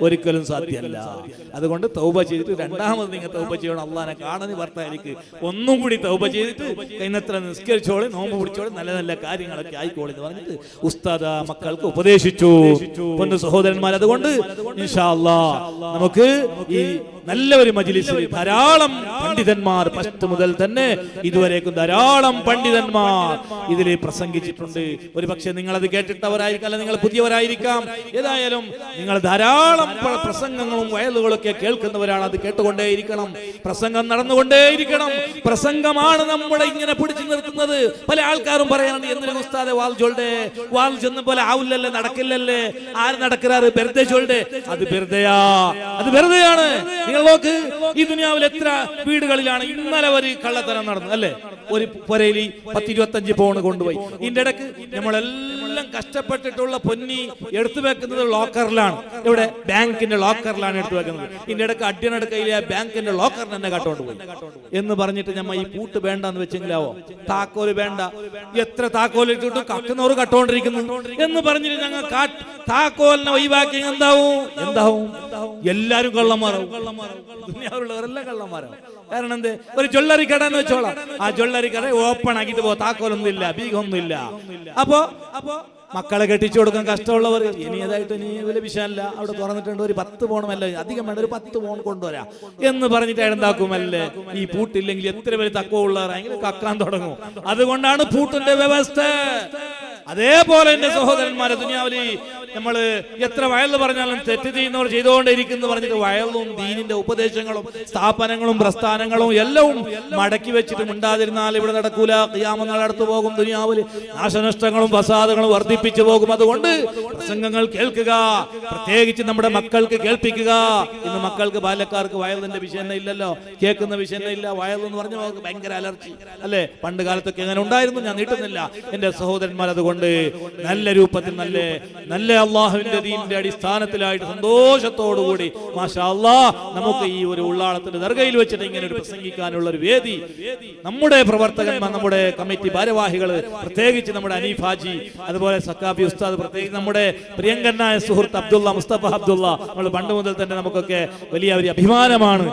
ഒരിക്കലും സാധ്യമല്ല. അതുകൊണ്ട് തൗബ ചെയ്തിട്ട് രണ്ടാമത് നിങ്ങൾ തൗബ ചെയ്യണം. അള്ളാഹനെ കാണുന്ന ഭർത്താവിലേക്ക് ഒന്നും കൂടി തൗബ ചെയ്തിട്ട് കൈനത്ര നിസ്കരിച്ചോളി, നോമ്പ് പിടിച്ചോളി, നല്ല നല്ല കാര്യങ്ങളൊക്കെ ആയിക്കോളി എന്ന് പറഞ്ഞിട്ട് ഉസ്താദ് മക്കൾക്ക് ഉപദേശിച്ചു. പൊന്നു സഹോദരന്മാർ, അതുകൊണ്ട് ഇൻഷാ അല്ലാഹ് നമുക്ക് ഈ നല്ല ഒരു മജ്ലിസിൽ ധാരാളം പണ്ഡിതന്മാർ ഫസ്റ്റ് മുതൽ തന്നെ ഇതുവരേക്കും ധാരാളം പണ്ഡിതന്മാർ ഇതിൽ പ്രസംഗിച്ചിട്ടുണ്ട്. ഒരു പക്ഷേ നിങ്ങൾ അത് കേട്ടിട്ടവരായിരിക്കാം, അല്ല നിങ്ങൾ പുതിയവരായിരിക്കാം. ഏതായാലും നിങ്ങൾ ധാരാളം പ്രസംഗങ്ങളും വയലുകളൊക്കെ കേൾക്കുന്നവരാണ്. അത് കേട്ടുകൊണ്ടേയിരിക്കണം, പ്രസംഗം നടന്നുകൊണ്ടേയിരിക്കണം. പ്രസംഗമാണ് നമ്മളെ ഇങ്ങനെ പിടിച്ചു നിർത്തുന്നത്. പല ആൾക്കാരും പറയാനുണ്ട്, എന്തിനു ഉസ്താദെ വാൾ ചൊല്ലെ, വാൾ ചെന്ന പോലെ ആവില്ലല്ലേ, നടക്കില്ലല്ലേ, ആര് നടക്കാറ്, വെറുതെ ചൊല്ലെ. അത് വെറുതെയാ, അത് വെറുതെയാണ്. നിങ്ങൾ നോക്ക്, ഈ ദുനിയാവിൽ എത്ര വീടുകളിലാണ് ഇന്നലെ ഒരു കള്ളത്തരം നടന്നു അല്ലേ? ഒരു പുരയിൽ 10-25 പൗണ്ട് കൊണ്ടുപോയി. ഇതിന്റെ ഇടക്ക് നമ്മളെല്ലാം എല്ലാം കഷ്ടപ്പെട്ടിട്ടുള്ള പൊന്നി എടുത്തു വെക്കുന്നത് ലോക്കറിലാണ്. ഇവിടെ ബാങ്കിന്റെ ലോക്കറിലാണ് എടുത്തു വെക്കുന്നത്. ഇതിന്റെ ഇടയ്ക്ക് അടിയനടുക്കയിലെ ബാങ്കിന്റെ ലോക്കറിന് തന്നെ കട്ടോണ്ട് പോയി എന്ന് പറഞ്ഞിട്ട് ഞമ്മ ഈ പൂട്ട് വേണ്ടെന്ന് വെച്ചെങ്കിലാവോ? താക്കോല് വേണ്ട, എത്ര താക്കോൽ ഇട്ടിട്ട് കക്കുന്നവർ കട്ടോണ്ടിരിക്കുന്നു എന്ന് പറഞ്ഞിട്ട് ഞങ്ങൾ താക്കോലിനെ ഒഴിവാക്കി എന്താവും? എല്ലാരും കള്ളന്മാരാവും. ദുനിയാവിലുള്ളവരെല്ലാം കള്ളന്മാരാവും. കാരണം എന്ത്? ഒരു ജ്വല്ലറി കട എന്ന് വെച്ചോളാം. ആ ജ്വല്ലറി കട ഓപ്പൺ ആക്കിട്ട് പോ, താക്കോലൊന്നും ഇല്ല, ബീഗൊന്നും ഇല്ല. അപ്പോ മക്കളെ കെട്ടിച്ചു കൊടുക്കാൻ കഷ്ടമുള്ളവർ ഇനി വലിയ വിഷയമല്ല, അവിടെ തുറന്നിട്ടുണ്ട്, ഒരു 10 പൗണമല്ല, അധികം വേണ്ട, ഒരു 10 പൗൺ കൊണ്ടുവരാം എന്ന് പറഞ്ഞിട്ട് എന്താക്കുമല്ലേ? ഈ പൂട്ടില്ലെങ്കിൽ എത്ര വലിയ തക്കമുള്ളവർ അങ്ങനെ കക്കാൻ തുടങ്ങും. അതുകൊണ്ടാണ് പൂട്ടിന്റെ വ്യവസ്ഥ. അതേപോലെ എന്റെ സഹോദരന്മാരെ, ദുനിയാവില് നമ്മള് എത്ര വയല് പറഞ്ഞാലും തെറ്റ് ചെയ്യുന്നവർ ചെയ്തുകൊണ്ടേയിരിക്കുന്നു പറഞ്ഞിട്ട് വയലും ദീനിന്റെ ഉപദേശങ്ങളും സ്ഥാപനങ്ങളും പ്രസ്ഥാനങ്ങളും എല്ലാം മടക്കി വെച്ചിട്ട് മിണ്ടാതിരുന്നാൽ ഇവിടെ നടക്കൂല. ഖിയാമത്ത് നാൾ അടുത്തു പോകും. ദുനിയാവില് നാശനഷ്ടങ്ങളും ഫസാദുകളും വർദ്ധിപ്പിച്ചു പോകും. അതുകൊണ്ട് പ്രസംഗങ്ങൾ കേൾക്കുക, പ്രത്യേകിച്ച് നമ്മുടെ മക്കൾക്ക് കേൾപ്പിക്കുക. ഇന്ന് മക്കൾക്ക്, ബാല്യക്കാർക്ക് വയലിന്റെ വിഷയം ഇല്ലല്ലോ, കേൾക്കുന്ന വിഷയം ഇല്ല. വയൽ എന്ന് പറഞ്ഞാൽ അവർക്ക് ഭയങ്കര അലർജി അല്ലെ? പണ്ട് കാലത്തൊക്കെ അങ്ങനെ ഉണ്ടായിരുന്നു. ഞാൻ നീട്ടുന്നില്ല എന്റെ സഹോദരന്മാർ. അതുകൊണ്ട് നല്ല രൂപത്തിൽ നല്ല അള്ളാഹുവിന്റെ ദീനിന്റെ അടിസ്ഥാനത്തിലായിട്ട് സന്തോഷത്തോടുകൂടി മാഷാ അല്ലാഹ് നമുക്ക് ഈ ഒരു ഉള്ളാളത്തിന്റെ ദർഗയിൽ വെച്ചിട്ട് ഇങ്ങനെ ഒരു പ്രസംഗിക്കാനുള്ള ഒരു വേദി നമ്മുടെ പ്രവർത്തകന്മാർ, നമ്മുടെ കമ്മിറ്റി ഭാരവാഹികൾ, പ്രത്യേകിച്ച് നമ്മുടെ അനീഫ് ഹാജി, അതുപോലെ സക്കാഫി ഉസ്താദ്, പ്രത്യേകിച്ച് നമ്മുടെ പ്രിയങ്കരനായ സുഹൃത്ത് അബ്ദുള്ള, മുസ്തഫ അബ്ദുള്ള, നമ്മൾ പണ്ട് മുതൽ തന്നെ നമുക്കൊക്കെ വലിയ ഒരു അഭിമാനമാണ്.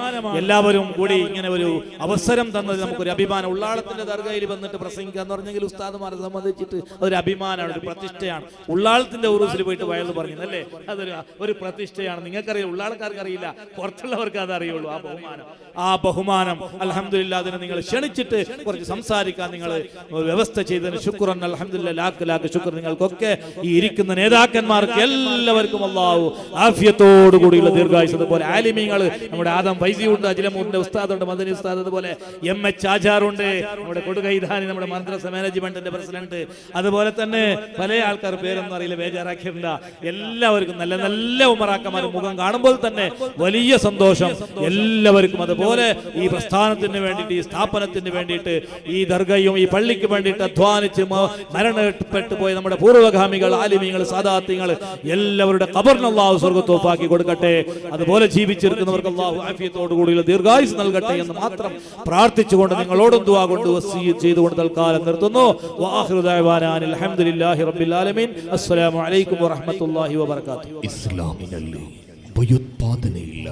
എല്ലാവരും കൂടി ഇങ്ങനെ ഒരു അവസരം തന്നത് നമുക്കൊരു അഭിമാനം. ഉള്ളാളത്തിന്റെ ദർഗയിൽ വന്നിട്ട് പ്രസംഗിക്കുക എന്ന് പറഞ്ഞെങ്കിൽ ഉസ്താദുമാരെ സംബന്ധിച്ചിട്ട് അതൊരു അഭിമാനമാണ്, ഒരു പ്രതിഷ്ഠയാണ്. ഉള്ളാളത്തിന്റെ ഉറൂസിൽ പോയിട്ട് വയല് പറഞ്ഞല്ലേ, ഒരു പ്രതിഷ്ഠയാണ്. നിങ്ങൾക്കറിയാം, ഉള്ളാൾക്കാർക്ക് അറിയില്ല, പുറത്തുള്ളവർക്ക് അത് അറിയുള്ളൂ. ആ ബഹുമാനം അൽഹംദുലില്ലാ, അതിനെ നിങ്ങൾ ക്ഷണിച്ചിട്ട് കുറച്ച് സംസാരിക്കാൻ നിങ്ങൾ വ്യവസ്ഥ ചെയ്തതിന് ശുക്രൻ. അൽഹംദുലില്ലാ, ലാഖ് ശുക്ർ. നിങ്ങൾക്കൊക്കെ ഈ ഇരിക്കുന്ന നേതാക്കന്മാർക്ക് എല്ലാവർക്കും അല്ലാഹു ആഫിയത്തോടു കൂടിയുള്ള ദീർഘായുസ്. അതുപോലെ ആലിമീങ്ങൾ, നമ്മുടെ ആദം ഫൈസിയുണ്ട്, അജ്ലമുണ്ട്, ഉസ്താദുണ്ട്, മദനി ഉസ്താദ്, അതുപോലെ എം.എച്ച്. ആചാറുണ്ട്, നമ്മുടെ കൊടുകൈധാനി, നമ്മുടെ മദ്രസ മാനേജ്മെന്റിന്റെ പ്രസിഡന്റ്, അതുപോലെ തന്നെ പല ആൾക്കാർ പേരൊന്നും അറിയില്ല, ബേജാറാക്കിയില്ല. എല്ലാവർക്കും നല്ല നല്ല ഉമറാക്കന്മാർ മുഖം കാണുമ്പോൾ തന്നെ വലിയ സന്തോഷം എല്ലാവർക്കും. അതുപോലെ ഈ പ്രസ്ഥാനത്തിന് വേണ്ടിയിട്ട്, ഈ സ്ഥാപനത്തിന് വേണ്ടിയിട്ട്, ഈ ദർഗയും ഈ പള്ളിക്ക് വേണ്ടിയിട്ട് അധ്വാനിച്ച് മരണപ്പെട്ടു പോയ നമ്മുടെ പൂർവ്വഗാമികൾ, ആലിമീങ്ങൾ, സാദാത്യങ്ങൾ എല്ലാവരുടെ ഖബറിന് അല്ലാഹു സ്വർഗ്ഗത്തോപ്പാക്കി കൊടുക്കട്ടെ. അതുപോലെ ജീവിച്ചിരിക്കുന്നവർക്ക് അല്ലാഹു ആഫിയത്തോടു കൂടിയുള്ള ദീർഘായുസ് നൽകട്ടെ എന്ന് മാത്രം പ്രാർത്ഥിച്ചുകൊണ്ട് നിങ്ങളോടും ദുആ കൊണ്ട് വസിയ്യത്ത് ചെയ്തുകൊണ്ട് തൽക്കാലം നിർത്തുന്നു. വആഖിറു ദഅവാനാ അൽഹംദുലില്ലാഹി റബ്ബിൽ ആലമീൻ. അസ്സലാമു അലൈക്കും വറഹ്മത്തുള്ളാഹി വബറകാതുഹു. ഇസ്ലാമിನಲ್ಲಿ ಭಯೋತ್ಪಾದನೆ ಇಲ್ಲ.